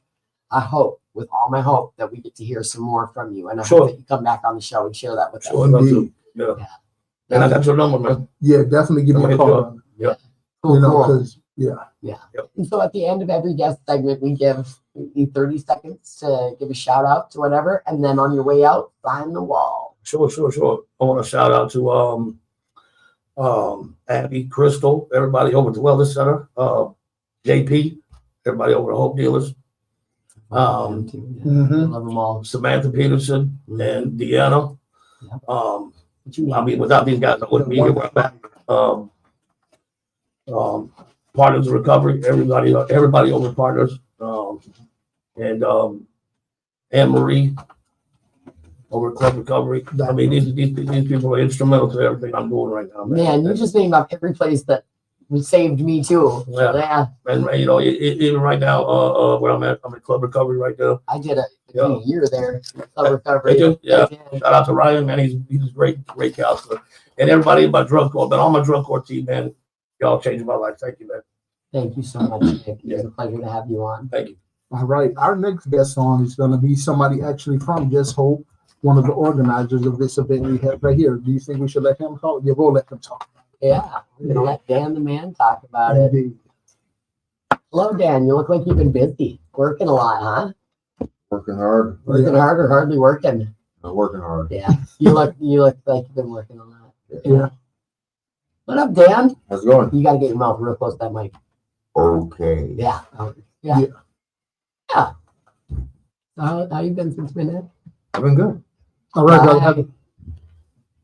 with all my hope that we get to hear some more from you, and I hope that you come back on the show and share that with us. I'd love to. Yeah. And I got your number, man. Yeah, definitely give me a call. Yeah. Cool. Yeah. Yep. And so at the end of every guest segment, we give you 30 seconds to give a shout out to whatever, and then on your way out, sign the wall. Sure. I want to shout out to Abby, Crystal, everybody over at the Wellness Center, JP, everybody over at Hope Dealers. Love them all. Samantha Peterson and Deanna. Yep. Without these guys, I wouldn't be here where I'm at. Partners of Recovery, everybody over at Partners, and Anne Marie over at Club Recovery. I mean, these people are instrumental to everything I'm doing right now. Man, you just named off every place that saved me too. Yeah. And even right now, where I'm at Club Recovery right now. I did a year there. Club Recovery. Yeah. Shout out to Ryan, man. He's a great counselor. And everybody in my drug court, but all my drug court team, man, y'all changed my life. Thank you, man. Thank you so much, Nick. It's a pleasure to have you on. Thank you. All right. Our next guest song is going to be somebody actually from Just Hope, one of the organizers of this event we have right here. Do you think we should let him talk? Yeah, we'll let him talk. Yeah, we're going to let Dan the man talk about it. Hello, Dan. You look like you've been busy. Working a lot, huh? Working hard. Working hard or hardly working? I'm working hard. Yeah. You look like you've been working a lot. Yeah. What up, Dan? How's it going? You got to get your mouth real close to that mic. Okay. Yeah. So how you been since minute? I've been good. All right, brother.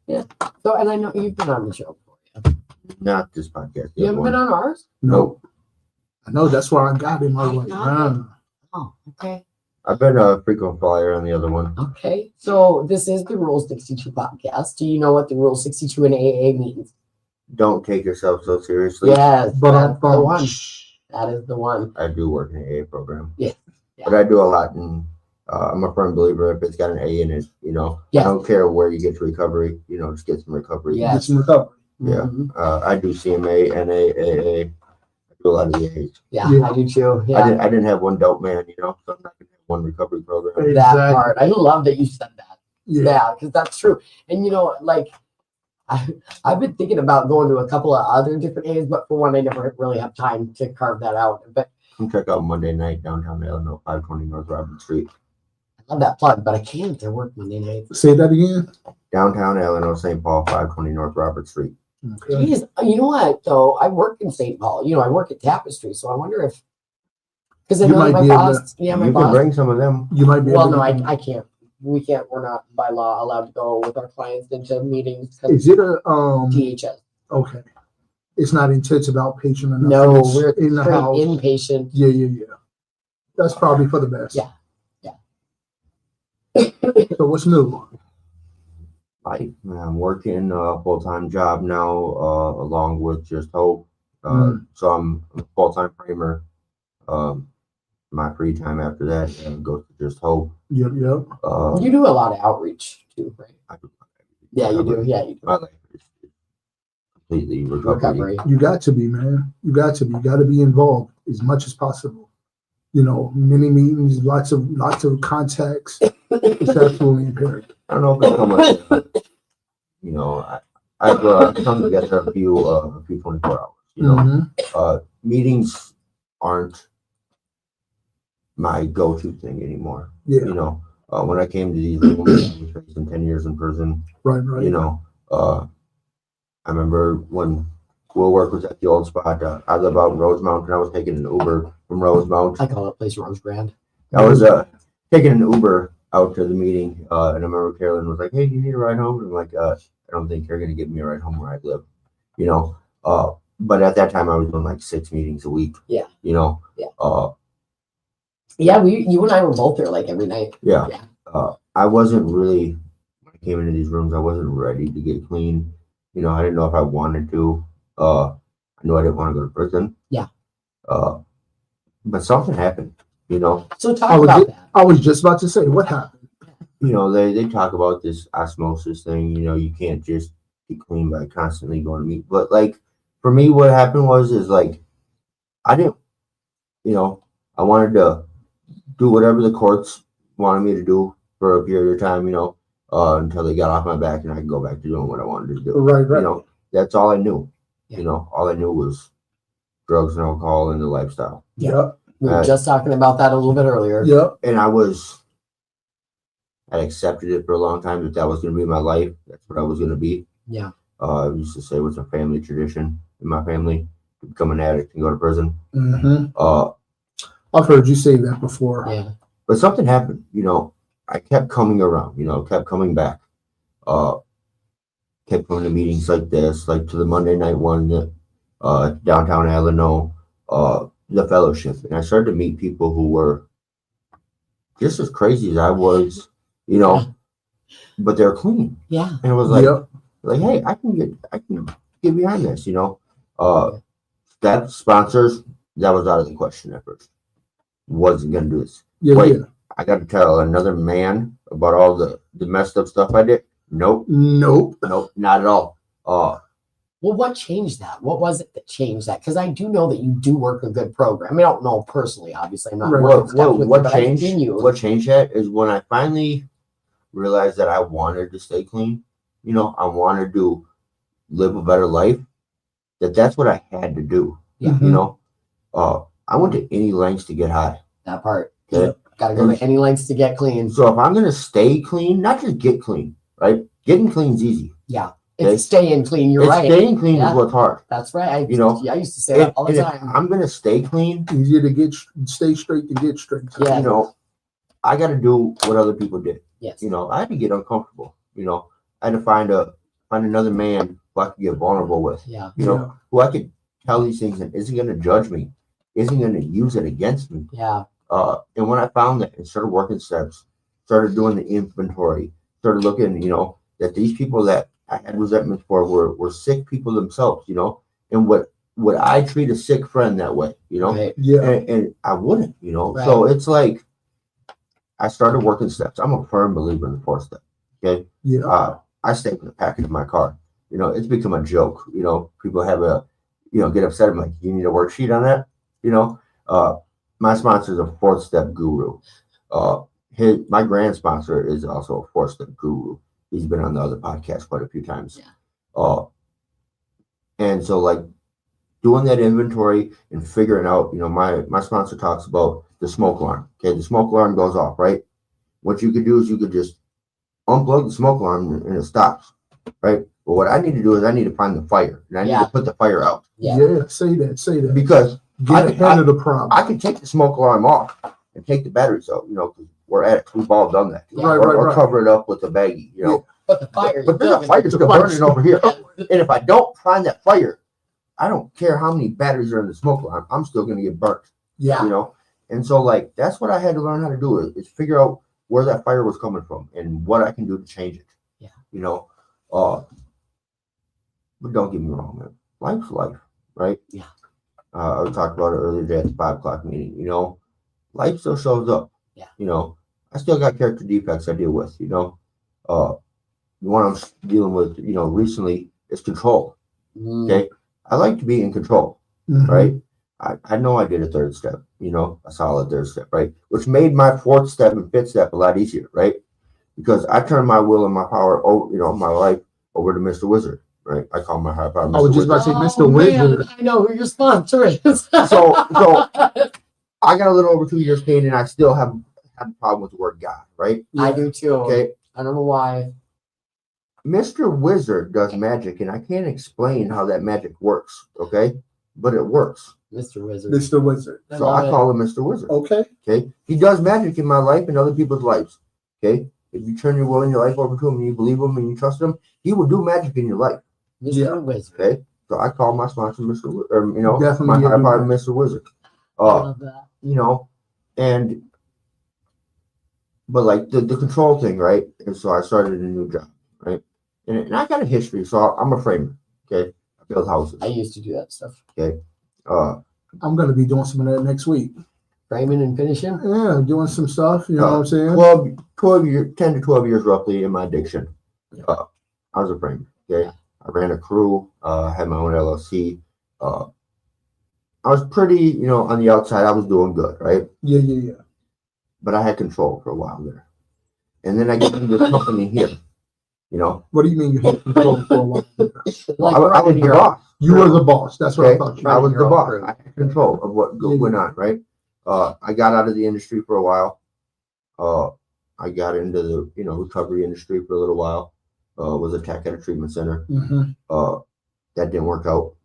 Yeah. So, and I know you've been on the show before. Not this podcast. You haven't been on ours? Nope. I know, that's why I got him. I was like, Oh, okay. I've been a frequent flyer on the other one. Okay. So this is the Rule 62 podcast. Do you know what the Rule 62 in AA means? Don't take yourself so seriously. Yes, but that's the one. That is the one. I do work in an AA program. Yeah. But I do a lot in I'm a firm believer if it's got an A in it, I don't care where you get to recovery, just get some recovery. Yeah. Get some recovery. Yeah. I do CMA, NA, AA. I do a lot of the A's. Yeah, I do too. Yeah. I didn't have one dope man, so I'm not gonna have one recovery program. That part. I love that you said that. Yeah, because that's true. And I've been thinking about going to a couple of other different A's, but for one, I never really have time to carve that out. But come check out Monday night downtown Illinois, 520 North Robert Street. I love that plug, but I can't. I work Monday night. Say that again. Downtown Illinois, St. Paul, 520 North Robert Street. Okay. Jeez, you know what? Though I work in St. Paul. I work at Tapestry, so I wonder if Because I You know might my be able boss, yeah, my You can boss. bring some of them. You might be Well, able no, to. I can't. We can't. We're not by law allowed to go with our clients into meetings. 'Cause Is it a DHS? okay? It's not intensive outpatient enough. No, It's we're in the straight house. inpatient. Yeah. That's probably for the best. Yeah. So what's new? I'm working a full-time job now, along with Just Hope. So I'm a full-time framer. My free time after that goes to Just Hope. Yep. You do a lot of outreach too, right? I do. Yeah, you do. Yeah, you do. My life is completely recovery. You got to be, man. You got to be. You got to be involved as much as possible. You know, many meetings, lots of contacts. It's absolutely imperative. I don't know if it's so much. You know, I've come together a few 24 hours. You know, meetings aren't my go-to thing anymore. Yeah. You know, when I came to these rooms, I was facing 10 years in prison. Right. You know, I remember when Will Work was at the old spot. I live out in Rosemount, and I was taking an Uber from Rosemount. I call that place Rose Grand. I was taking an Uber out to the meeting, and I remember Carolyn was like, "Hey, do you need a ride home?" And I'm like, "I don't think you're gonna get me a ride home where I live," you know. But at that time, I was doing like 6 meetings a week. Yeah. You know. Yeah. Yeah, you and I were both there like every night. Yeah. I wasn't really, when I came into these rooms, I wasn't ready to get clean. You know, I didn't know if I wanted to. I knew I didn't want to go to prison. Yeah. But something happened. You know. So talk about that. I was just about to say, what happened? You know, they talk about this osmosis thing. You know, you can't just get clean by constantly going to meet. But like for me, what happened is like I didn't. You know, I wanted to do whatever the courts wanted me to do for a period of time. You know, until they got off my back and I could go back to doing what I wanted to do. Right. You know, that's all I knew. Yeah. You know, all I knew was drugs and alcohol and the lifestyle. Yep. We were just talking about that a little bit earlier. Yep. And I accepted it for a long time that was going to be my life. That's what I was going to be. Yeah. I used to say it was a family tradition in my family to become an addict and go to prison. I've heard you say that before. Yeah. But something happened. You know, I kept coming around. You know, kept coming back. Kept going to meetings like this, like to the Monday night one, downtown Alano, the fellowship, and I started to meet people who were just as crazy as I was, you know, but they're clean. Yeah. And it was like, hey, I can get behind this, you know. That sponsors, that was out of the question at first. Wasn't gonna do this. I got to tell another man about all the messed up stuff I did. Nope, not at all. Well, what changed that? What was it that changed that? Because I do know that you do work a good program. I mean, I don't know personally, obviously. I'm not. What changed that is when I finally realized that I wanted to stay clean. You know, I wanted to live a better life. That's what I had to do. Yeah. You know, I went to any lengths to get high. That part. Okay. Got to go to any lengths to get clean. So if I'm gonna stay clean, not just get clean, right? Getting clean is easy. Yeah. It's staying clean. You're right. Staying clean is what's hard. That's right. I used to say that all the time. I'm gonna stay clean. Easier to stay straight to get straight. Yeah. You know, I got to do what other people did. Yes. You know, I had to get uncomfortable. You know, I had to find another man who I could get vulnerable with. Yeah. You know, who I could tell these things and isn't gonna judge me, isn't gonna use it against me. Yeah. And when I found that and started working steps, started doing the inventory, started looking, you know, that these people that I had resentment for were sick people themselves, you know, and would I treat a sick friend that way, you know? Right. Yeah. And I wouldn't, you know. Right. So it's like I started working steps. I'm a firm believer in the 4th step. Okay. Yeah. I stay with the package in my car. You know, it's become a joke. You know, people have get upset. I'm like, you need a worksheet on that? You know, my sponsor is a 4th step guru. My grand sponsor is also a 4th step guru. He's been on the other podcast quite a few times. Yeah. And so like doing that inventory and figuring out, you know, my sponsor talks about the smoke alarm. Okay, the smoke alarm goes off, right? What you could do is you could just unplug the smoke alarm and it stops, right? But what I need to do is I need to find the fire and I need to put the fire out. Yeah. Say that. Because get ahead of the problem. I can take the smoke alarm off and take the batteries out, you know, because we're addicts. We've all done that. Yeah. Or cover it up with a baggie, you know. But the fire. But then the fire's still burning over here. And if I don't find that fire, I don't care how many batteries are in the smoke alarm. I'm still going to get burnt. Yeah. You know. And so, like, that's what I had to learn how to do is figure out where that fire was coming from and what I can do to change it. Yeah. You know. But don't get me wrong, man. Life's life, right? Yeah. I talked about it earlier today at the 5 o'clock meeting. You know, life still shows up. Yeah. You know, I still got character defects I deal with. You know, the one I'm dealing with, you know, recently is control. Okay, I like to be in control, right? I know I did a third step, you know, a solid third step, right? Which made my fourth step and fifth step a lot easier, right? Because I turned my will and my power, over, you know, my life over to Mr. Wizard, right? I call my higher power Mr. I was just about to say, Mr. Wizard. I know who your sponsor is. So I got a little over 2 years clean, and I still have a problem with the word God, right? I do too. Okay. I don't know why. Mr. Wizard does magic, and I can't explain how that magic works, okay? But it works. Mr. Wizard. Mr. Wizard. So I call him Mr. Wizard. Okay. Okay. He does magic in my life and other people's lives. Okay. If you turn your will and your life over to him and you believe him and you trust him, he will do magic in your life. Mr. Wizard. Okay. So I call my sponsor Mr. Or, you know, Definitely my higher power that. Mr. Wizard. I love that. You know, but like the control thing, right? And so I started a new job, right? And I got a history, so I'm a framer. Okay. I build houses. I used to do that stuff. Okay. I'm going to be doing some of that next week. Framing and finishing. Yeah, doing some stuff. You know what I'm saying? 10 to 12 years roughly in my addiction. I was a framer. Okay. Yeah. I ran a crew, had my own LLC. I was pretty, you know, on the outside, I was doing good, right? Yeah. But I had control for a while there. And then I get into this company here, you know. What do you mean you had control for a while? Like I was the boss. You were the boss. That's what I thought you I was were. the boss. I had control of what went on, right? I got out of the industry for a while. I got into the, you know, recovery industry for a little while. Was a tech at a treatment center. That didn't work out.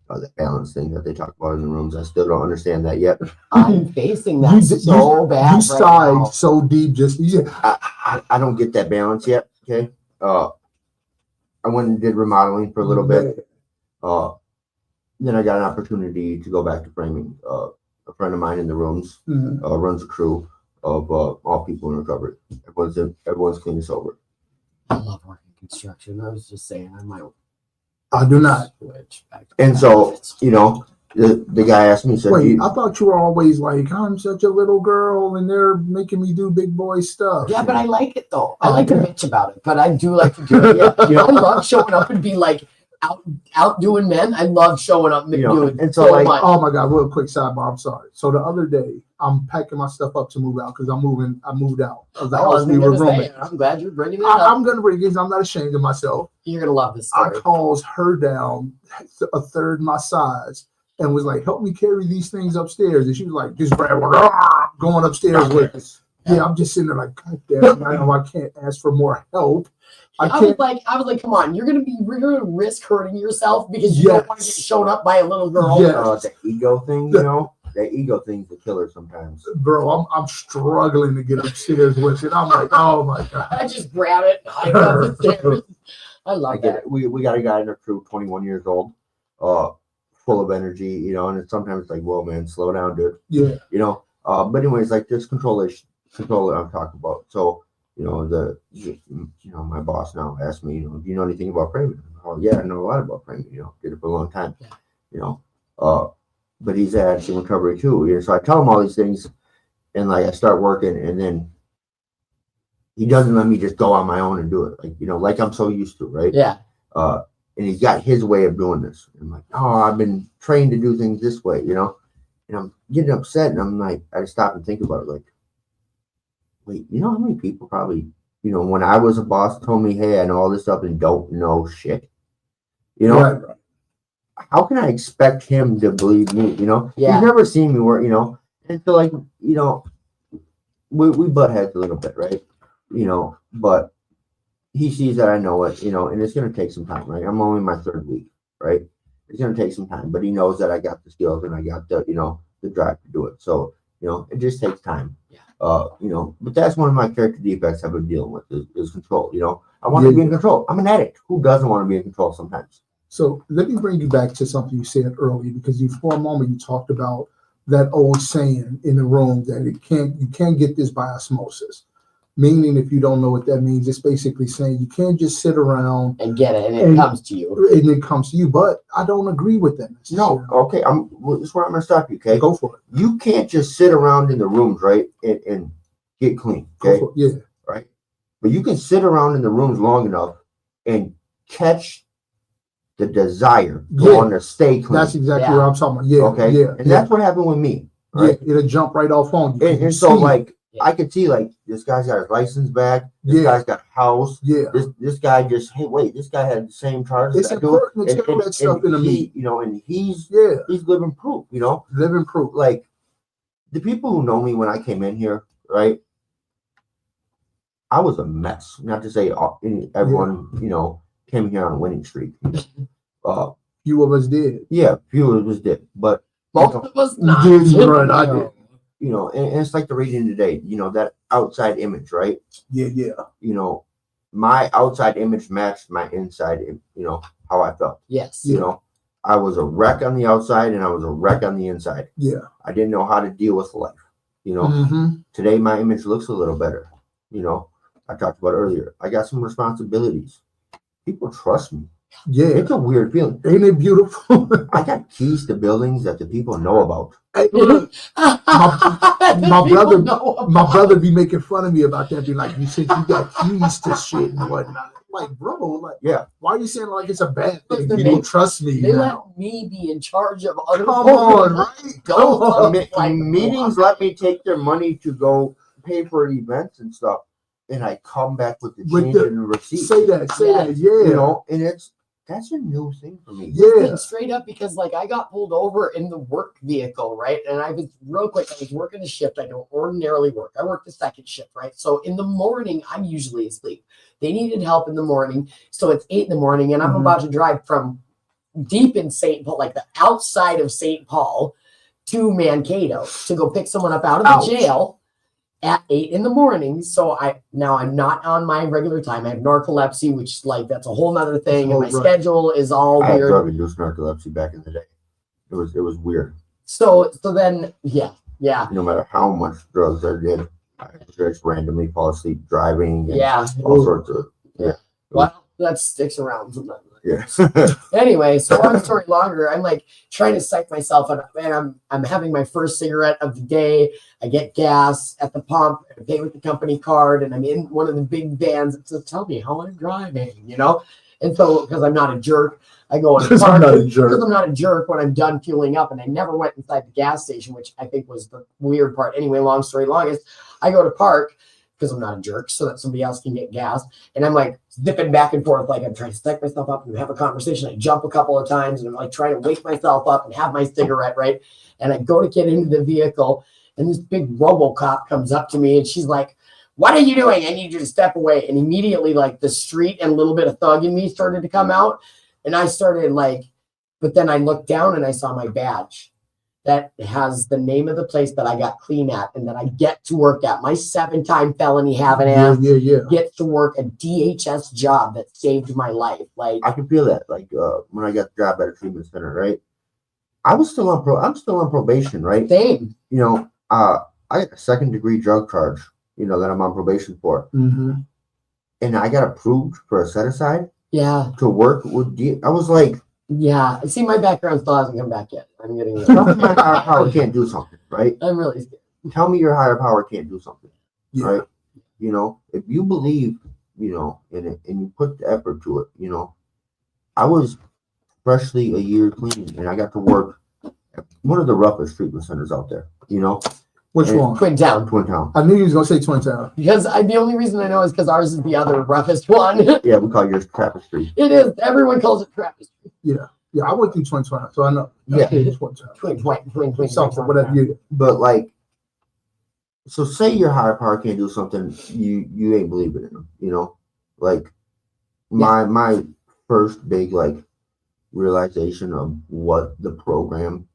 That balance thing that they talk about in the rooms, I still don't understand that yet. I'm facing that so bad. You right sighed now. so deep. Just I don't get that balance yet. Okay. I went and did remodeling for a little bit. Then I got an opportunity to go back to framing. A friend of mine in the rooms runs a crew of all people in recovery. Everyone's clean and sober. I love working construction. I was just saying I might. I do not. Switch back to And so, you know, the guy asked me, said, Wait, I thought you were always like, I'm such a little girl and they're making me do big boy stuff. Yeah, but I like it though. I like to bitch about it, but I do like to do it. Yeah. You know, I love showing up and be like outdoing men. I love showing up and doing and so so like, much. Oh my God, real quick sidebar, I'm sorry. So the other day, I'm packing my stuff up to move out because I moved out of the house we were rooming. I'm glad you're bringing it up. I'm going to bring it. I'm not ashamed of myself. You're going to love this I story. calls her down a third my size and was like, help me carry these things upstairs. And she was like, just grab one, going upstairs with us. Yeah, I'm just sitting there like, God damn, I know I can't ask for more help. I was like, come on, you're gonna risk hurting yourself because you don't want to get shown up by a little girl. Yes. the ego thing, you know, that ego thing's the killer sometimes. Bro, I'm struggling to get upstairs with it. I'm like, oh my God. I just grab it and hike up the stairs. I love that. We got a guy in our crew, 21 years old, full of energy, you know, and it's sometimes like, whoa, man, slow down, dude. Yeah. You know, but anyways, like this control that I'm talking about. So, you know, my boss now asked me, you know, do you know anything about framing? Oh, yeah, I know a lot about framing, you know, did it for a long time, you know, but he's at in recovery too. You know, so I tell him all these things and like I start working and then he doesn't let me just go on my own and do it. Like, you know, like I'm so used to, right? Yeah. And he's got his way of doing this. I'm like, oh, I've been trained to do things this way, you know, and I'm getting upset and I'm like, I stop and think about it. Like, wait, you know how many people probably, you know, when I was a boss told me, hey, I know all this stuff and don't know shit. You know, Right. How can I expect him to believe me? You know, Yeah. he's never seen me work, you know, and so like, you know, we butt heads a little bit, right? You know, but he sees that I know it, you know, and it's going to take some time, right? I'm only in my third week, right? It's gonna take some time, but he knows that I got the skills and I got the, the drive to do it. So, it just takes time. Yeah. But that's one of my character defects I've been dealing with is control. I want to be in control. I'm an addict. Who doesn't want to be in control sometimes? So let me bring you back to something you said earlier, because for a moment you talked about that old saying in the room that you can't get this by osmosis. Meaning, if you don't know what that means, it's basically saying you can't just sit around and get it, and it comes to you. And it comes to you. But I don't agree with that. No, okay. This is where I'm gonna stop you. Okay, go for it. You can't just sit around in the rooms, right, and get clean. Okay, yeah, right. But you can sit around in the rooms long enough and catch the desire to want to stay clean. That's exactly what I'm talking about. Yeah, okay, yeah, and that's what happened with me. Right? Yeah, it'll jump right off on you. And so, like, I could see, like, this guy's got his license back. This guy's got a house. Yeah. This guy just, hey, wait, this guy had the same charges. It's important to tell that stuff in a meet. And he's living proof, Living proof. Like, the people who know me when I came in here, right? I was a mess. Not to say everyone, came here on a winning streak. Few of us did. Yeah, few of us did. But most of us not. Right, I did. And it's like the reading today, that outside image, right? Yeah. My outside image matched my inside, how I felt. Yes. I was a wreck on the outside and I was a wreck on the inside. Yeah. I didn't know how to deal with life. Today my image looks a little better. I talked about earlier. I got some responsibilities. People trust me. Yeah. It's a weird feeling. Ain't it beautiful? I got keys to buildings that the people know about. Hey, look, my brother be making fun of me about that. Be like, you said you got keys to shit and whatnot. Like, bro, like, why are you saying like it's a bad thing? People trust me. They let me be in charge of other. Come on, right? Go. Meetings let me take their money to go pay for events and stuff, and I come back with the change and the receipt. Say that, yeah. And that's a new thing for me. Yeah. Straight up, because like I got pulled over in the work vehicle, right? And I was real quick, I was working a shift I don't ordinarily work. I work the second shift, right? So in the morning, I'm usually asleep. They needed help in the morning. So it's 8 a.m. and I'm about to drive from deep in St. Paul, like the outside of St. Paul, to Mankato to go pick someone up out of the jail at 8 a.m. So I'm not on my regular time. I have narcolepsy, which that's a whole nother thing. And my schedule is all weird. I had drug-induced narcolepsy back in the day. It was weird. So then, yeah. No matter how much drugs I did, I just randomly fall asleep driving. And all sorts of Well, that sticks around sometimes. Yes. Anyway, so long story longer, I'm like trying to psych myself up, and I'm having my first cigarette of the day. I get gas at the pump, I pay with the company card, and I'm in one of the big vans that says, "Tell me how I'm driving," And so, because I'm not a jerk, I go in the park. Because I'm not a jerk when I'm done fueling up, and I never went inside the gas station, which I think was the weird part. Anyway, long story longest, I go to park because I'm not a jerk, so that somebody else can get gas. And I'm like zipping back and forth, like I'm trying to psych myself up and have a conversation. I jump a couple of times and I'm like trying to wake myself up and have my cigarette, right? And I go to get into the vehicle and this big RoboCop comes up to me and she's like, "What are you doing? I need you to step away." And immediately like the street and a little bit of thug in me started to come out. And I started but then I looked down and I saw my badge that has the name of the place that I got clean at and that I get to work at. My 7-time felony having ass gets to work a DHS job that saved my life. Like I can feel that. Like when I got the job at a treatment center, right? I'm still on probation, right? Same. I got a 2nd-degree drug charge, that I'm on probation for. And I got approved for a set aside. Yeah. To work with I was like, yeah. See, my background still hasn't come back yet. I'm getting there. Tell me my higher power can't do something, right? I'm really scared. Tell me your higher power can't do something, right? If you believe, in it and you put the effort to it, I was freshly a year clean and I got to work at one of the roughest treatment centers out there, Which one? Twin Town. Twin Town. I knew you was going to say Twin Town. Because the only reason I know is because ours is the other roughest one. Yeah, we call yours Tapestry. It is. Everyone calls it Tapestry. Yeah. Yeah, I went through Twin Town, so I know. Yeah. Twin. Something, whatever you. But so say your higher power can't do something, you ain't believing in them, my first big realization of what the program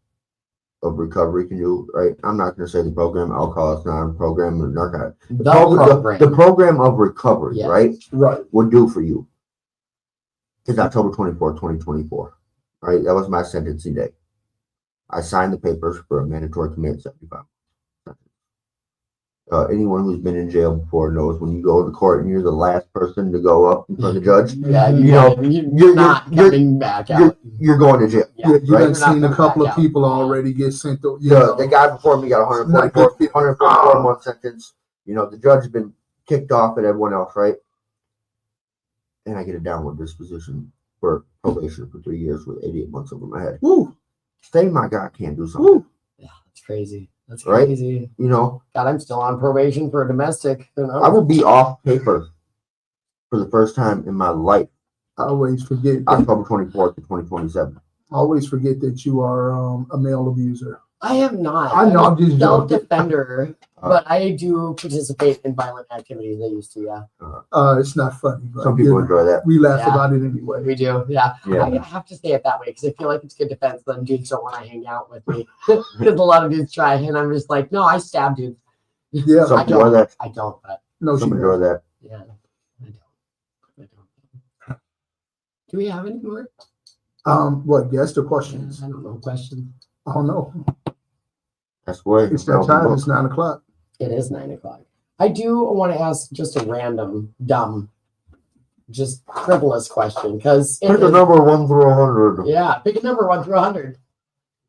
of recovery can do, right? I'm not going to say the program Alcoholics Anonymous program or narcotics. The program of recovery, Yes. Right. would do for you is October 24th, 2024, right? That was my sentencing day. I signed the papers for a mandatory commitment 75. Anyone who's been in jail before knows when you go to court and you're the last person to go up in front of the judge, Yeah, you're not coming back out. You're going to jail. Yeah, you right? done seen a couple of people already get sent to, The guy before me got 144 month sentence. You know, the judge has been kicked off at everyone else, right? And I get a downward disposition for probation for 3 years with 88 months over my head. Woo. Say my God can't do something. Woo. Yeah, that's crazy. That's Right? crazy. You know, God, I'm still on probation for a domestic. I will be off paper for the first time in my life. I always forget. October 24th to 2027. I always forget that you are a male abuser. I am not. I know, I'm just joking. Self-defender, but I do participate in violent activities. I used to, yeah. It's not funny, but Some people enjoy that. we laugh Yeah. about it anyway. We do, yeah. Yeah. I have to say it that way because I feel like it's good defense. Then dudes don't want to hang out with me because a lot of dudes try, and I'm just like, no, I stab dudes. Yeah. Some I enjoy don't. that. I don't, but No, she Some enjoy doesn't. that. yeah, I don't. Do we have any more? What? Yes, the questions. I don't know. Questions. I don't know. That's why It's that time. It's 9 o'clock. It is 9 o'clock. I do want to ask just a random, dumb, just frivolous question because Pick a number 1 through 100. yeah, pick a number 1 through 100.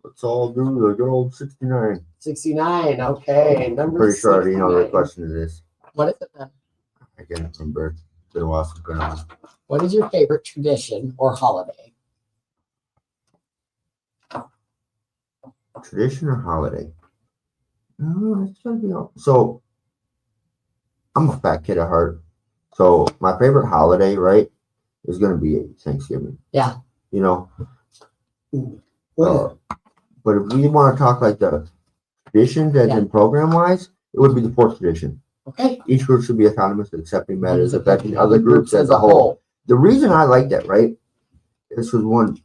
Let's all do the good old 69. 69. Okay, number. Pretty sure I already know the 69. question it is. What is it then? I can't remember. It's been a while since I've been on. What is your favorite tradition or holiday? Tradition or holiday? No, it's gonna be so. I'm a fat kid at heart, so my favorite holiday, right, is gonna be Thanksgiving. Yeah. You know. Well, But if we want to talk like the traditions as in program wise, it would be the 4th tradition. Okay. Each group should be autonomous, accepting matters affecting other groups as a whole. The reason I like that, right? This was one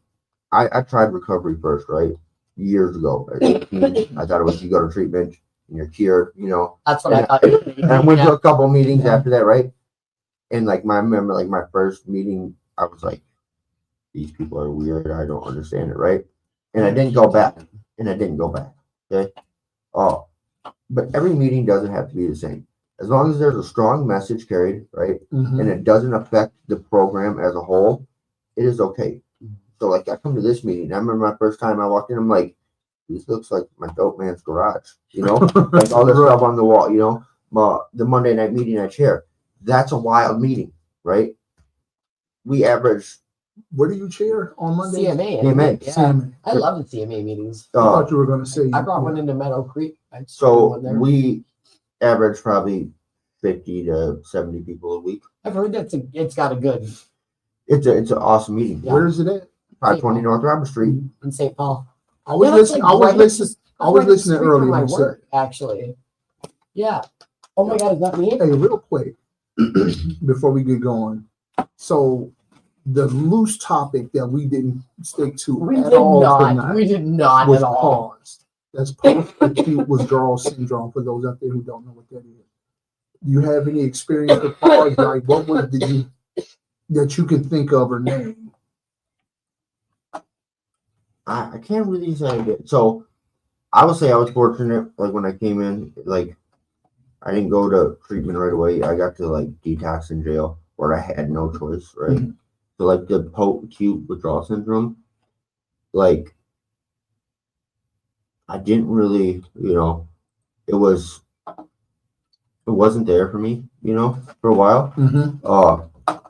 I tried recovery first, right? Years ago. At 18, I thought it was you go to treatment and you're cured, you know. That's what I thought. And I went to Yeah. a couple meetings Yeah. after that, right? And like I remember like my first meeting, I was like, these people are weird. I don't understand it, right? And I didn't go back. Okay. Oh, but every meeting doesn't have to be the same. As long as there's a strong message carried, right? mhm. And it doesn't affect the program as a whole, it is okay. So like I come to this meeting, I remember my first time I walked in, I'm like, this looks like my dope man's garage, you know, like all this stuff on the wall, you know, the Monday night meeting I chair. That's a wild meeting, right? We average. What do you chair on Monday? CMA. Yeah. CMA. I love the CMA meetings. I thought you were going to say. I brought one into Meadow Creek. So we average probably 50 to 70 people a week. I've heard it's got a good It's an awesome meeting. Yeah. Where is it at? 520 North Robert Street. in St. Paul. I was Yeah, that's listening. like I was right listening. I was Right listening street from earlier. my when you said work, actually. Yeah. Oh my God, is that me? Hey, real quick, before we get going. So the loose topic that we didn't stick to We at did all not. tonight We did not was at all. paused. That's post-acute withdrawal syndrome for those out there who don't know what that is. You have any experience with pause? Like what was that you can think of or name? I can't really say I did. So I would say I was fortunate. Like when I came in, like I didn't go to treatment right away. I got to like detox in jail where I had no choice, right? Mhm. So like the post-acute withdrawal syndrome, like I didn't really, you know, it wasn't there for me, you know, for a while.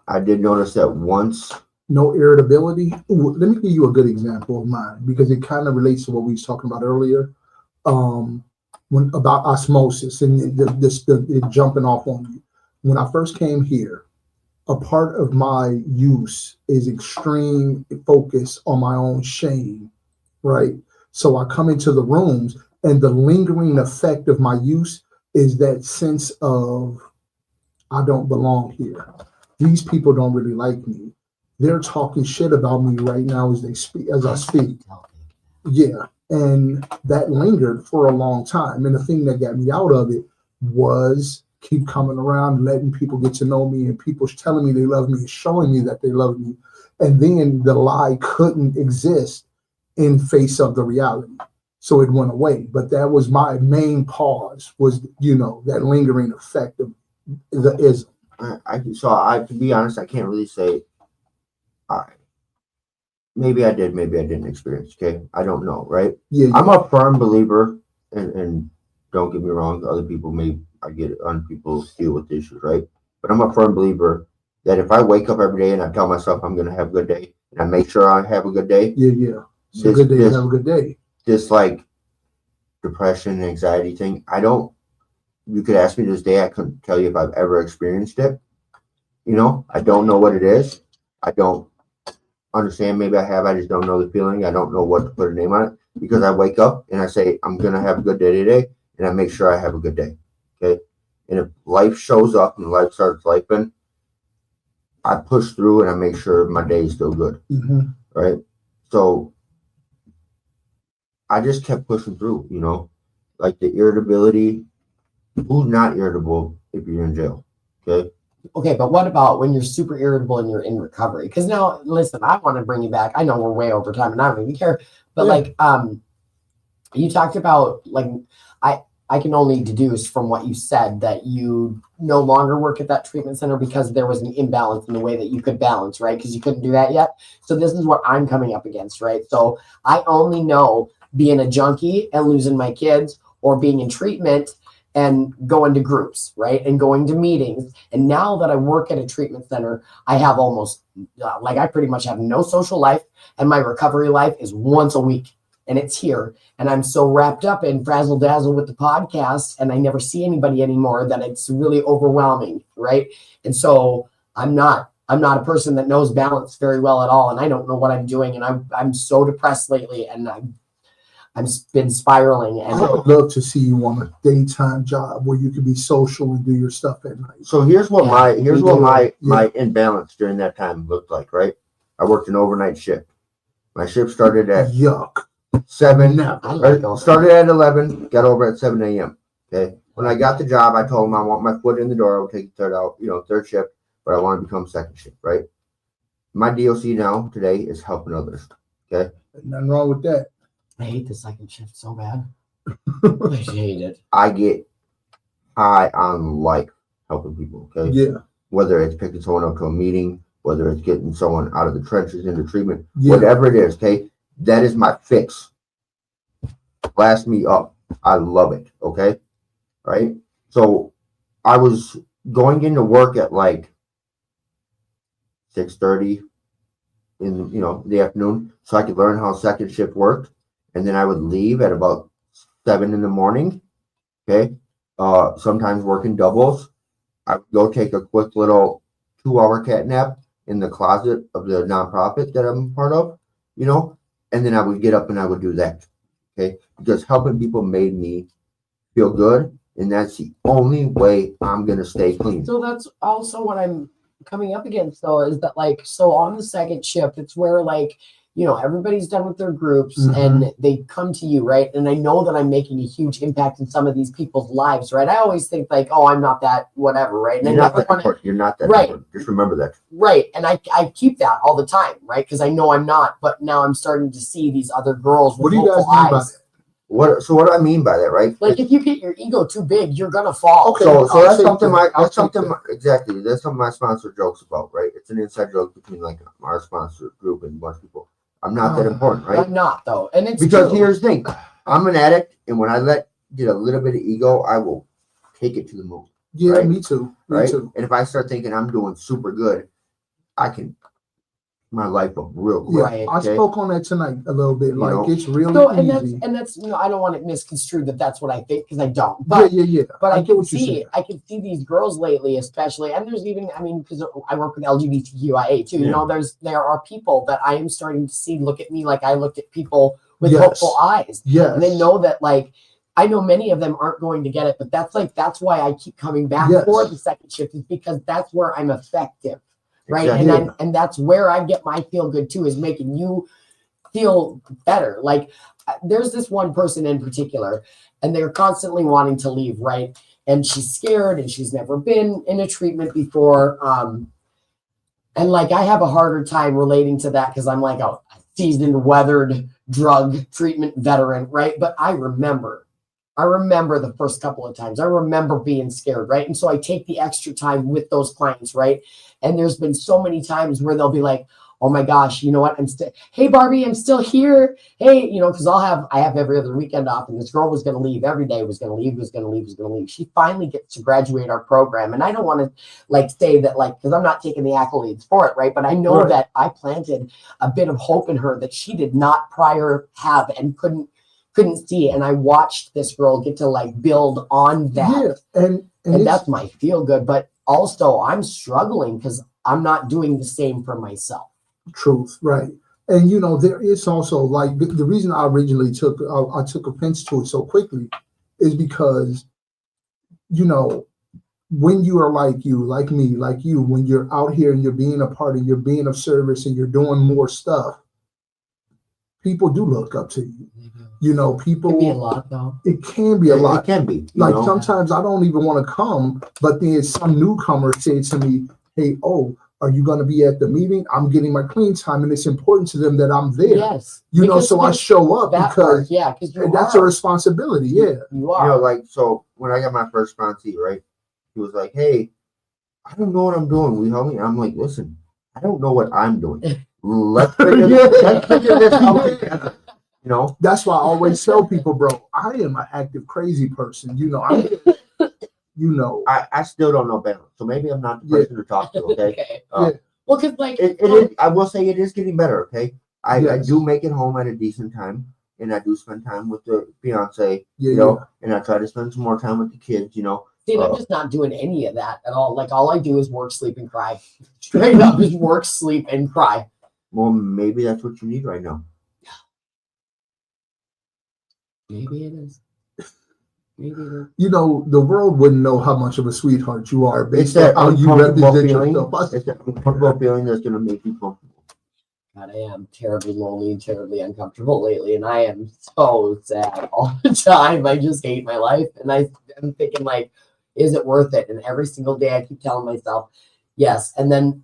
I did notice that once. No irritability. Ooh, let me give you a good example of mine because it kind of relates to what we was talking about earlier. When about osmosis and the jumping off on you. When I first came here, a part of my use is extreme focus on my own shame, right? So I come into the rooms and the lingering effect of my use is that sense of I don't belong here. These people don't really like me. they're talking shit about me right now as I speak. Yeah. And that lingered for a long time. And the thing that got me out of it was keep coming around, letting people get to know me, and people telling me they love me, showing me that they love me. And then the lie couldn't exist in face of the reality. So it went away. But that was my main pause, was, that lingering effect of the ism. I to be honest, I can't really say. Maybe I did, maybe I didn't experience. Okay, I don't know, right? Yeah. I'm a firm believer, and don't get me wrong, other people I get it, other people deal with issues, right? But I'm a firm believer that if I wake up every day and I tell myself I'm going to have a good day, and I make sure I have a good day. Yeah. It's a good day to have a good day. This like depression and anxiety thing, you could ask me this day, I couldn't tell you if I've ever experienced it. I don't know what it is. I don't understand. Maybe I have. I just don't know the feeling. I don't know what to put a name on it, because I wake up and I say I'm gonna have a good day today, and I make sure I have a good day. Okay, and if life shows up and life starts lifing, I push through and I make sure my day is still good. Mm-hmm. Right. So I just kept pushing through. Like the irritability. Who's not irritable if you're in jail? Okay. Okay, but what about when you're super irritable and you're in recovery? Because now, listen, I want to bring you back. I know we're way over time and I don't even care. But you talked about I can only deduce from what you said that you no longer work at that treatment center because there was an imbalance in the way that you could balance, right? Because you couldn't do that yet. So this is what I'm coming up against, right? So I only know being a junkie and losing my kids, or being in treatment and going to groups, right? And going to meetings. And now that I work at a treatment center, I have almost, I pretty much have no social life, and my recovery life is once a week, and it's here. And I'm so wrapped up in frazzle dazzle with the podcast, and I never see anybody anymore, that it's really overwhelming, right? And so I'm not a person that knows balance very well at all, and I don't know what I'm doing. And I'm so depressed lately, and I've been spiraling. And I would love to see you on a daytime job where you can be social and do your stuff at night. So here's what my imbalance during that time looked like, right? I worked an overnight shift. My shift started at yuck 7. Never. Started at 11, got over at 7 a.m. Okay. When I got the job, I told them I want my foot in the door. I would take the third shift, but I want to become second shift, right? My DOC now today is helping others. Okay. Nothing wrong with that. I hate the second shift so bad. I hate it. I get high on life helping people. Okay. Yeah. Whether it's picking someone up to a meeting, whether it's getting someone out of the trenches into treatment, whatever it is. Okay. That is my fix. Blast me up. I love it. Okay. Right. So I was going into work at 6:30 in the afternoon, so I could learn how second shift worked. And then I would leave at about 7 in the morning. Okay. Sometimes working doubles. I would go take a quick little 2-hour cat nap in the closet of the nonprofit that I'm part of, and then I would get up and I would do that. Okay. Because helping people made me feel good. And that's the only way I'm going to stay clean. So that's also what I'm coming up against, though, is that so on the second shift, it's where everybody's done with their groups, and they come to you, right? And I know that I'm making a huge impact in some of these people's lives, right? I always think I'm not that whatever, right? And You're not that right. Important. Just remember that. Right. And I keep that all the time, right? Because I know I'm not, but now I'm starting to see these other girls with what do you guys mean by that? What do I mean by that, right? If you get your ego too big, you're gonna fall. Okay, so that's something exactly. That's something my sponsor jokes about, right? It's an inside joke between our sponsor group and a bunch of people. I'm not that important, right? I'm not, though. And it's because true. Here's the thing. I'm an addict, and when I get a little bit of ego, I will take it to the moon. Yeah, right? Me too. Me too. And if I start thinking I'm doing super good, I can my life up real quick. Right. I spoke on that tonight a little bit. It's really easy. And that's I don't want it misconstrued that that's what I think, because I don't. But yeah. But I can see these girls lately, especially, and there's even because I work with LGBTQIA too. Yeah. There are people that I am starting to see look at me like I looked at people with hopeful eyes. Yes. And they know that I know many of them aren't going to get it, but that's why I keep coming back for the second shift, is because that's where I'm effective. right? Exactly. And that's where I get my feel good too, is making you feel better. Like there's this one person in particular, and they're constantly wanting to leave, right? And she's scared, and she's never been in a treatment before. And like I have a harder time relating to that because I'm like a seasoned, weathered drug treatment veteran, right? But I remember the first couple of times. I remember being scared, right? And so I take the extra time with those clients, right? And there's been so many times where they'll be like, oh my gosh, you know what? Hey Barbie, I'm still here. Hey, you know, because I have every other weekend off, and this girl was gonna leave every day, was gonna leave. She finally gets to graduate our program. And I don't want to like say that, like, because I'm not taking the accolades for it, right? But I know that I planted a bit of hope in her that she did not prior have and couldn't see. And I watched this girl get to like build on that. Yeah, and that's my feel good. But also I'm struggling because I'm not doing the same for myself. Truth, right? And you know, there is also like the reason I originally took offense to it so quickly is because, you know, when you are like you, like me, like you, when you're out here and you're being a part and you're being of service and you're doing more stuff, people do look up to you. You know, people. It can be a lot, though. It can be a lot. It can be. Like sometimes I don't even want to come, but then some newcomer said to me, "Hey, are you going to be at the meeting? I'm getting my clean time," and it's important to them that I'm there. Yes, you know, so I show up because that's a responsibility. Yeah, you are. You know, like so when I got my first sponsee, right? He was like, "Hey, I don't know what I'm doing. Will you help me?" I'm like, "Listen, I don't know what I'm doing. Let's figure this out together." You know, that's why I always tell people, bro, I am an active crazy person. You know, I still don't know balance, so maybe I'm not the person to talk to. Okay. Well, because like it is, I will say it is getting better. Okay, I do make it home at a decent time, and I do spend time with the fiance. You know, and I try to spend some more time with the kids. You know. See, I'm just not doing any of that at all. Like all I do is work, sleep, and cry. Straight up, is work, sleep, and cry. Well, maybe that's what you need right now. Maybe it is. You know, the world wouldn't know how much of a sweetheart you are based on how you uncomfortable represent feeling. yourself. It's that uncomfortable feeling that's going to make you comfortable. God, I am terribly lonely and terribly uncomfortable lately, and I am so sad all the time. I just hate my life, and I'm thinking, like, is it worth it? And every single day I keep telling myself, yes. And then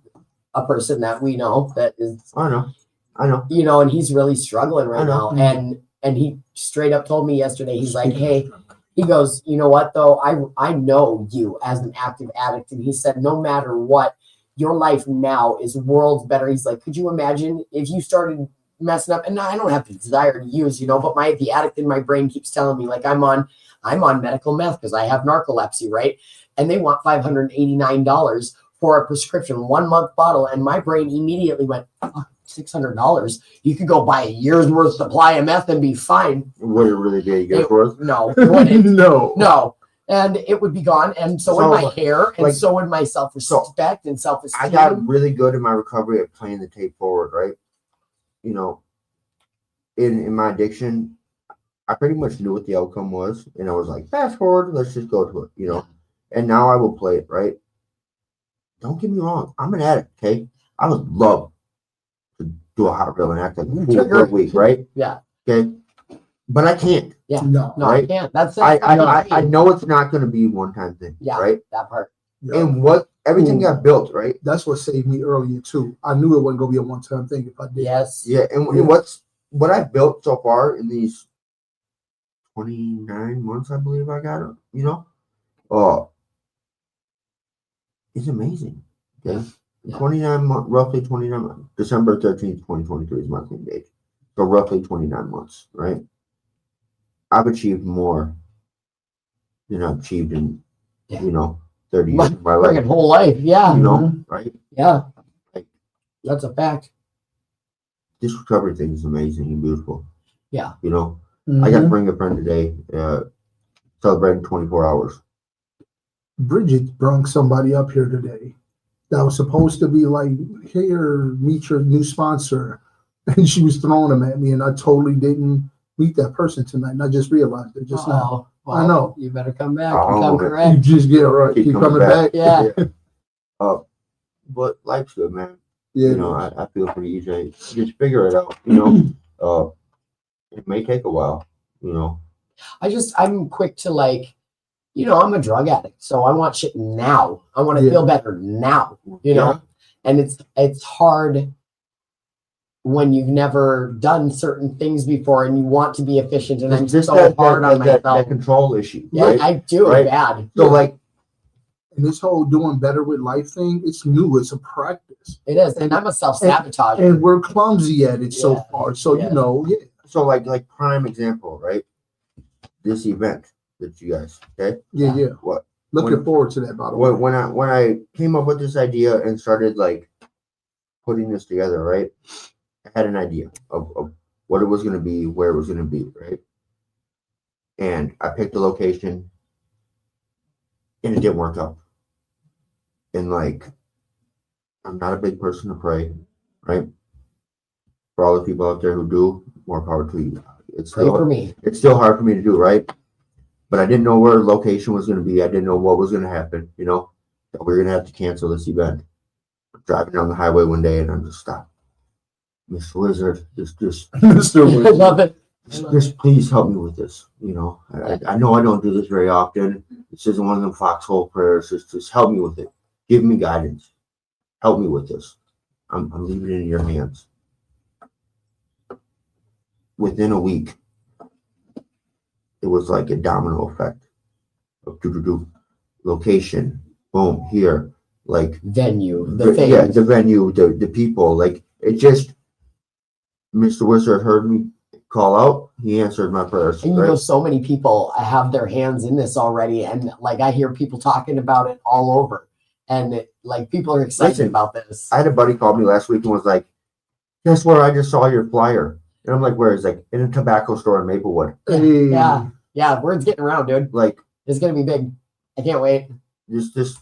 a person that we know that is, I know, you know, and he's really struggling right now. And he straight up told me yesterday, he's like, hey, he goes, you know what, though? I know you as an active addict. And he said, no matter what, your life now is worlds better. He's like, could you imagine if you started messing up? And I don't have the desire to use, you know, but the addict in my brain keeps telling me, like, I'm on medical meth because I have narcolepsy, right? And they want $589 for a prescription, 1 month bottle. And my brain immediately went, $600. You could go buy a year's worth of supply of meth and be fine. Would it really be a year's worth? No. No. And it would be gone. And so would my hair, and like, so would my self-respect and self-esteem. I got really good in my recovery at playing the tape forward, right? You know, in my addiction, I pretty much knew what the outcome was. And I was like, fast forward, let's just go to it, you know. And now I will play it, right? Don't get me wrong. I'm an addict, okay? I would love to do a hot reel and act like a fool for a week, right? Yeah. Okay. But I can't. Yeah. No, right? I can't. That's I know it's not going to be a one-time thing. Yeah. Right. That part. Yeah. And everything got built, right? That's what saved me earlier too. I knew it wasn't going to be a one-time thing if I did. Yes. Yeah. And what I've built so far in these 29 months, I believe I got it. You know, it's amazing. Okay. Yeah. 29 months, roughly 29 months. December 13th, 2023 is my clean date. So roughly 29 months, right? I've achieved more than I've achieved in, 30 years of my life. Whole life, yeah. You know, right? Yeah. Like, that's a fact. This recovery thing is amazing and beautiful. Yeah. You know, I got to bring a friend today, celebrating 24 hours. Bridget brought somebody up here today that was supposed to be like, here, meet your new sponsor. And she was throwing them at me, and I totally didn't meet that person tonight. And I just realized it just now. Well, I know. You better come back. Come correct. You just get right. Keep coming back. Yeah. but life's good, man. Yeah. You know, I feel for you, Jay. Just figure it out. You know, it may take a while. You know, I'm quick to like, I'm a drug addict, so I want shit now. I want to Yeah. feel better now, Yeah. and it's hard when you've never done certain things before and you want to be efficient, and I'm just so that, hard on that myself. control issue. Yeah, Right? I do Right. bad. So like, And this whole doing better with life thing, it's new. It's a practice. It is, and I'm a self-sabotager. And we're clumsy at it so Yeah. far. So, Yeah. so like prime example, right? This event that you guys, okay? Yeah. What? Looking When- forward to that, by the way. When I came up with this idea and started like putting this together, right? I had an idea of what it was going to be, where it was going to be, right? And I picked a location, and it didn't work out. And like, I'm not a big person to pray, right? For all the people out there who do, more power to you. Pray for me. It's still hard for me to do, right? But I didn't know where the location was going to be. I didn't know what was going to happen. You know, that we were going to have to cancel this event. Driving down the highway one day, and I'm just stopped. Mr. Wizard, just Mr. I Wizard. love it. just please help me with this. You know, I know I don't do this very often. This isn't one of them foxhole prayers. Just help me with it. Give me guidance. Help me with this. I'm leaving it in your hands. Within a week, it was like a domino effect of location, boom, here, like Venue, the thing. yeah, the venue, the people, like it just. Mr. Wizard heard me call out. He answered my prayers. And Right? so many people have their hands in this already, and like I hear people talking about it all over, and like people are excited Listen, about this. I had a buddy call me last week and was like, "Guess where I just saw your flyer?" And I'm like, "Where?" He's like, "In a tobacco store in Maplewood." Hey. Yeah, word's getting around, dude. Like, It's gonna be big. I can't wait.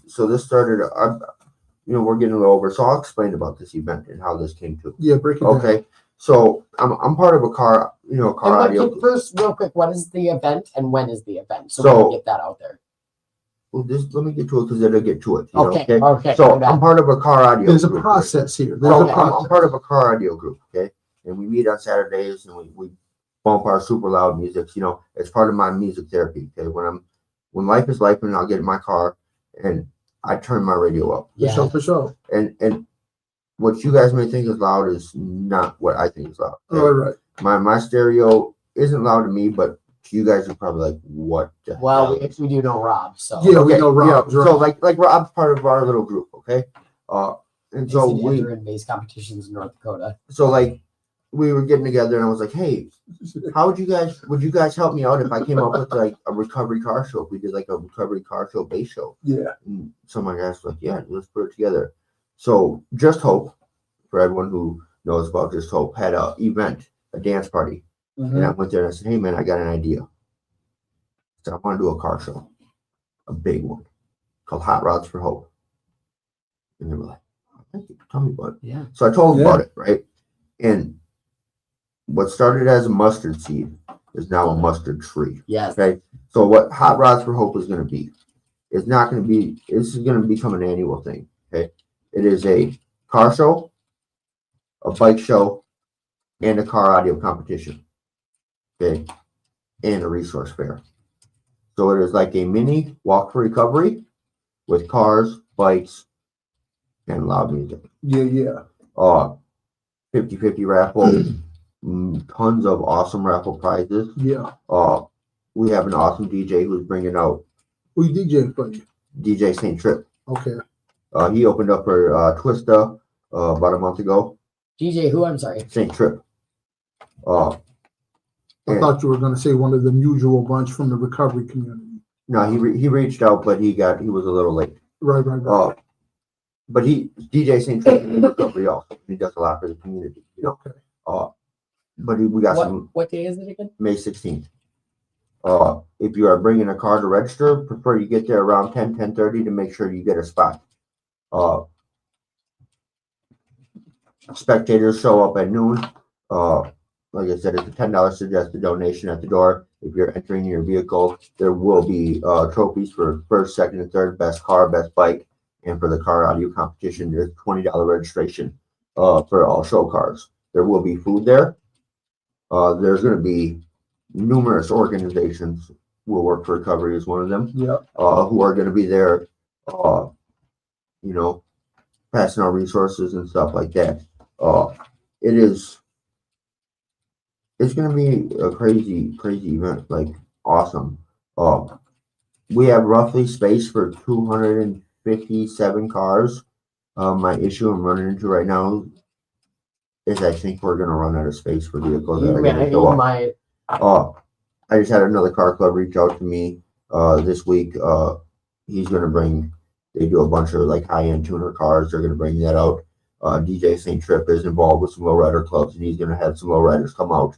so this started. We're getting a little over. So I'll explain about this event and how this came to. Yeah, break it down. Okay, so I'm part of a car. Car audio. First, real quick, what is the event and when is the event? So, So- we can get that out there. Well, let me get to it because it'll get to it. Okay. So I'm part of a car audio. There's a group, right? process here. There's So a Okay. I'm process. part of a car audio group, okay? And we meet on Saturdays and we bump our super loud music. It's part of my music therapy. Okay, when life is life, and I'll get in my car and I turn my radio up. Yeah. For sure. And what you guys may think is loud is not what I think is loud. okay? All right. My stereo isn't loud to me, but to you guys are probably like, what the Well, hell? we do know Rob, so Yeah, we know Rob's So right. like Rob's part of our little group, okay? And he's so an we enter in base competitions in North Dakota. so like we were getting together and I was like, hey, would you guys help me out if I came up with like a recovery car show? If we did like a recovery car show base show. Yeah. And someone asked like, yeah, let's put it together. So Just Hope, for everyone who knows about Just Hope, had a event, a dance party. And I went there and I said, hey man, I got an idea. So I want to do a car show, a big one called Hot Rods for Hope. And they were like, thank you, tell me about it. Yeah. So I told them Yeah. about it, right? And what started as a mustard seed is now a mustard tree. Yes. Okay. So what Hot Rods for Hope is going to be, is not going to be, this is going to become an annual thing. Okay. It is a car show, a bike show, and a car audio competition. Okay. And a resource fair. So it is like a mini walk for recovery with cars, bikes, and loud music. Yeah. 50-50 raffle, tons of awesome raffle prizes. Yeah. We have an awesome DJ who's bringing out Who you DJing for you? DJ St. Trip. Okay. He opened up for Twista about a month ago. DJ, who? I'm sorry. St. Trip. I And- thought you were going to say one of the usual bunch from the recovery community. No, he reached out, but he was a little late. Right. But DJ St. Trip in recovery also. He does a lot for the community. Okay. But we got some What day is it again? May 16th. If you are bringing a car to register, prefer you get there around 10:30 to make sure you get a spot. Spectators show up at noon. Like I said, it's a $10 suggested donation at the door. If you're entering your vehicle, there will be trophies for first, second, and third, best car, best bike, And for the car audio competition, there's $20 registration for all show cars. There will be food there. There's going to be numerous organizations. Will Work for Recovery is one of them. Yeah. Who are going to be there, you know, passing out resources and stuff like that. It's going to be a crazy event, like awesome. We have roughly space for 257 cars. My issue I'm running into right now is I think we're going to run out of space for vehicles. I just had another car club reach out to me this week. He's going to bring, they do a bunch of like high-end tuner cars. They're going to bring that out. DJ St. Trip is involved with some lowrider clubs, and he's going to have some lowriders come out.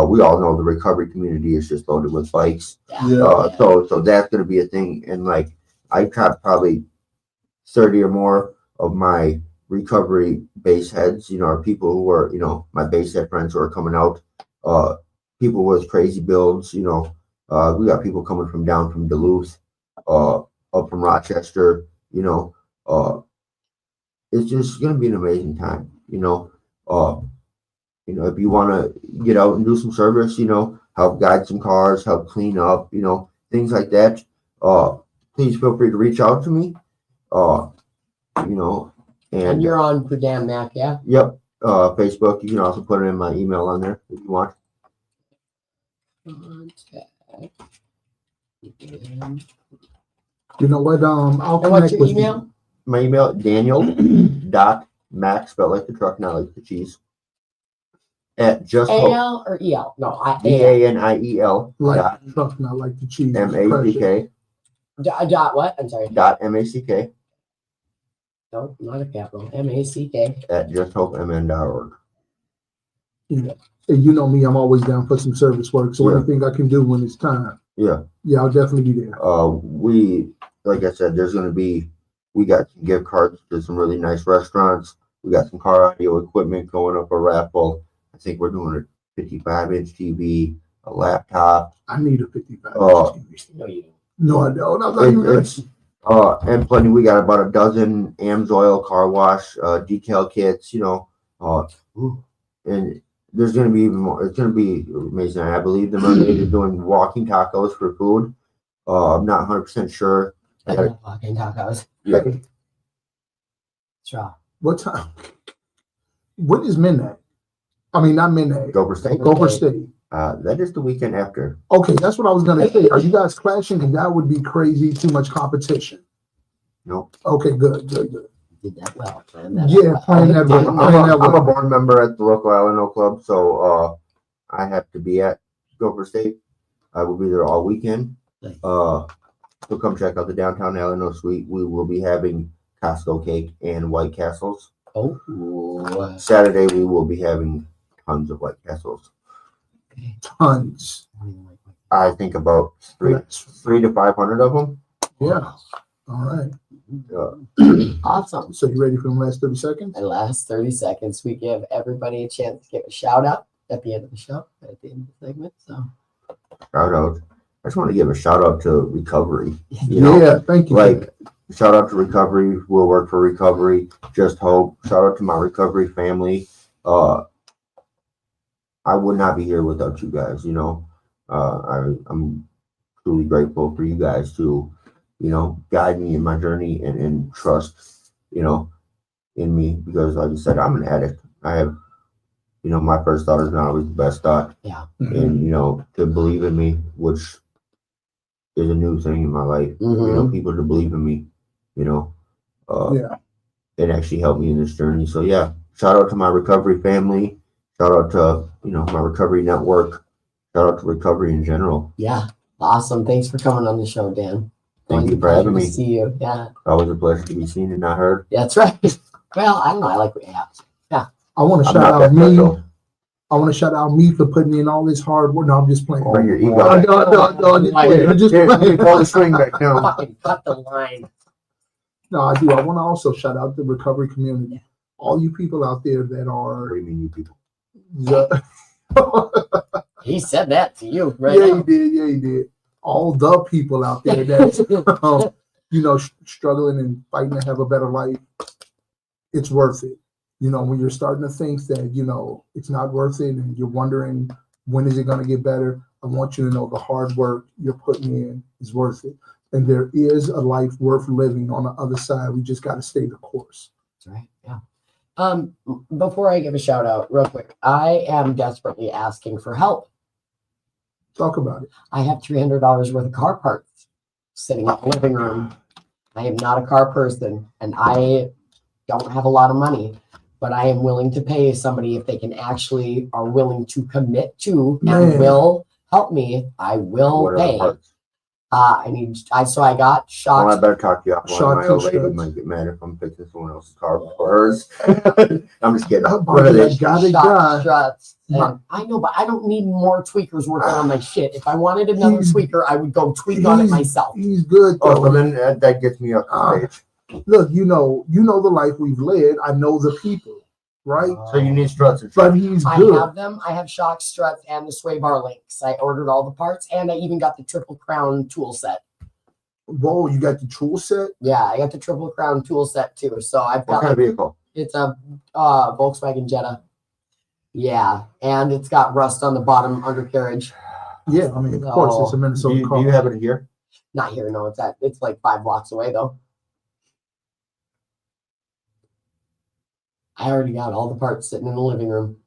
We all know the recovery community is just loaded with bikes. Yeah. So that's going to be a thing. And like, I got probably 30 or more of my recovery base heads, you know, are people who are, you know, my base head friends who are coming out. People with crazy builds, you know. We got people coming from down from Duluth, up from Rochester, you know. It's just going to be an amazing time, you know. If you want to get out and do some service, you know, help guide some cars, help clean up, you know, things like that. Please feel free to reach out to me. You know, And you're on Purdam Mac, yeah? Yep. Facebook. You can also put it in my email on there if you want. You know what? I'll And what's connect your with email? you. My email, Daniel.Mac, spelled like the truck, not like the cheese. At just hope. AL or EL? No, DANIEL Like the truck, not like the cheese. MACK Dot what? I'm sorry. dot MACK No, not a capital. MACK. at justhopemn.org. Yeah. And you know me, I'm always down for some service work. So Yeah. anything I can do when it's time. Yeah. Yeah, I'll definitely be there. We, like I said, we got some gift cards to some really nice restaurants. We got some car audio equipment going up a raffle. I think we're doing a 55-inch TV, a laptop. I need a 55. Oh. No, you don't. No, I don't. I'm not even It's and plenty. We got about a dozen AMSOIL car wash decal kits, you know. And there's gonna be even more. It's gonna be amazing. I believe the mermaid is doing walking tacos for food. I'm not 100% sure. I love fucking tacos. Yeah. Straw. What time? What is midnight? I mean, not midnight. Gopher State. Gopher State. That is the weekend after. Okay, that's what I was gonna say. Are you guys clashing? Because that would be crazy. Too much competition. Nope. Okay, good. You did that well. Planned that Yeah, well. playing that well. I'm a board member at the local Alano Club, so I have to be at Gopher State. I will be there all weekend. Nice. So come check out the downtown Alano suite. We will be having Costco cake and White Castles. Oh. Saturday we will be having tons of White Castles. Tons. I think about 300 to 500 of them. Yeah. All right. Awesome. So you ready for the last 30 seconds? The last 30 seconds, we give everybody a chance to give a shout out at the end of the show, at the end of the segment. So Shout out. I just want to give a shout out to recovery. You know, Yeah, thank you. like shout out to recovery. Will Work for Recovery. Just Hope. Shout out to my recovery family. I would not be here without you guys. You know, I'm truly grateful for you guys to, you know, guide me in my journey and trust, you know, in me, because like I said, I'm an addict. I have, you know, my first thought is not always the best thought. Yeah. And, you know, to believe in me, which is a new thing in my life, you know, people to believe in me, you know, Yeah. it actually helped me in this journey. So yeah, shout out to my recovery family. Shout out to, you know, my recovery network. Shout out to recovery in general. Yeah. Awesome. Thanks for coming on the show, Dan. Thank you for Pleasure having to me. See you. Yeah. Always a pleasure to be seen and not heard. Yeah, that's right. Well, I don't know. I like what you have. I want to I'm shout not out that me. special. I want to shout out me for putting in all this hard work. No, I'm just playing. Bring your ego. No, I'm just playing. I'm just playing. Pull the string back down. Fucking cut the line. No, I do. I want to also shout out the recovery community. All you people out there that What are. do you mean, you people? He said that to you, right? Yeah, now. he did. Yeah, he did. All the people out there that you know, struggling and fighting to have a better life, it's worth it. You know, when you're starting to think that, you know, it's not worth it and you're wondering when is it going to get better, I want you to know the hard work you're putting in is worth it. And there is a life worth living on the other side. We just got to stay the course. That's right. Yeah. Before I give a shout out, real quick, I am desperately asking for help. Talk about it. I have $300 worth of car parts sitting in the living room. I am not a car person, and I don't have a lot of money, but I am willing to pay somebody if they can actually are willing to commit to and Man. will help me. I will What other pay. parts? So I got Well, I shocks. better talk to you offline. Shock My old lady insurance. might get mad if I'm fixing someone else's car for hers. I'm just kidding. What Barbie, are I they? got it, Shock guy. struts. My- And I know, but I don't need more tweakers working on my shit. If I wanted another He's- tweaker, I would go tweak on it myself. He's good. Oh, Though. so then that gets me up Ah. to stage. Look, you know the life we've led. I know the people, right? So you need struts and But stuff. he's I good. have them. I have shock struts and the sway bar links. I ordered all the parts, and I even got the triple crown tool set. Whoa, you got the tool set? Yeah, I got the triple crown tool set too. So I've What got kind of vehicle? it's a Volkswagen Jetta. Yeah, and it's got rust on the bottom undercarriage. Yeah, I mean, of course, it's a Do Minnesota you, car. do you have it here? Not here, no. It's like 5 blocks away though. I already got all the parts sitting in the living room.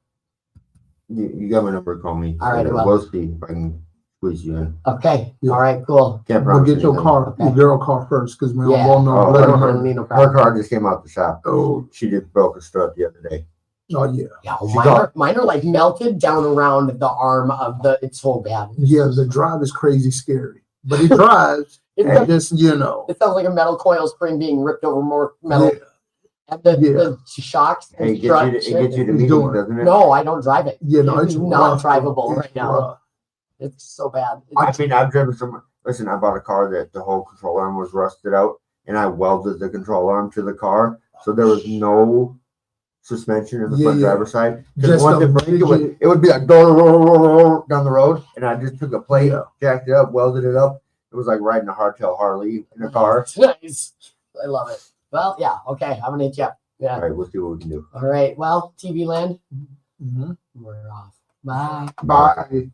You got my number. Call me. All right, I will. We'll see if I can squeeze you in. Okay. Yeah. All right. Cool. Can't But promise get your anything. car, Okay. your girl car first, because we don't Yeah. want no Oh, blood I on don't her. need no Her problem. car just came out the shop. Oh, She just broke a strut the other day. oh yeah. Yeah, She mine are like melted down around the arm of the. It's so bad. Yeah, the drive is crazy scary. But it drives. It, And just, you know. it sounds like a metal coil spring being ripped over more metal. Yeah. And the, Yeah. the shocks Hey, and it strut gets shit. you to It's meetings, doing- doesn't it? No, I don't drive it. Yeah, no, It's it's not rough, drivable it's right now. rough. It's so bad. I mean, I've driven some. Listen, I bought a car that the whole control arm was rusted out, and I welded the control arm to the car, so there was no suspension in the front Yeah. driver's side. Because Just once a it break, rigid- it would be like down the road, and I just took a plate, Yeah. jacked it up, welded it up. It was like riding a hardtail Harley in a car. It's nice. I love it. Well, yeah. Okay. I'm gonna hit you up. Yeah. All right, we'll see what we can do. All right. Well, TV land, Mhm. we're off. Bye. Bye.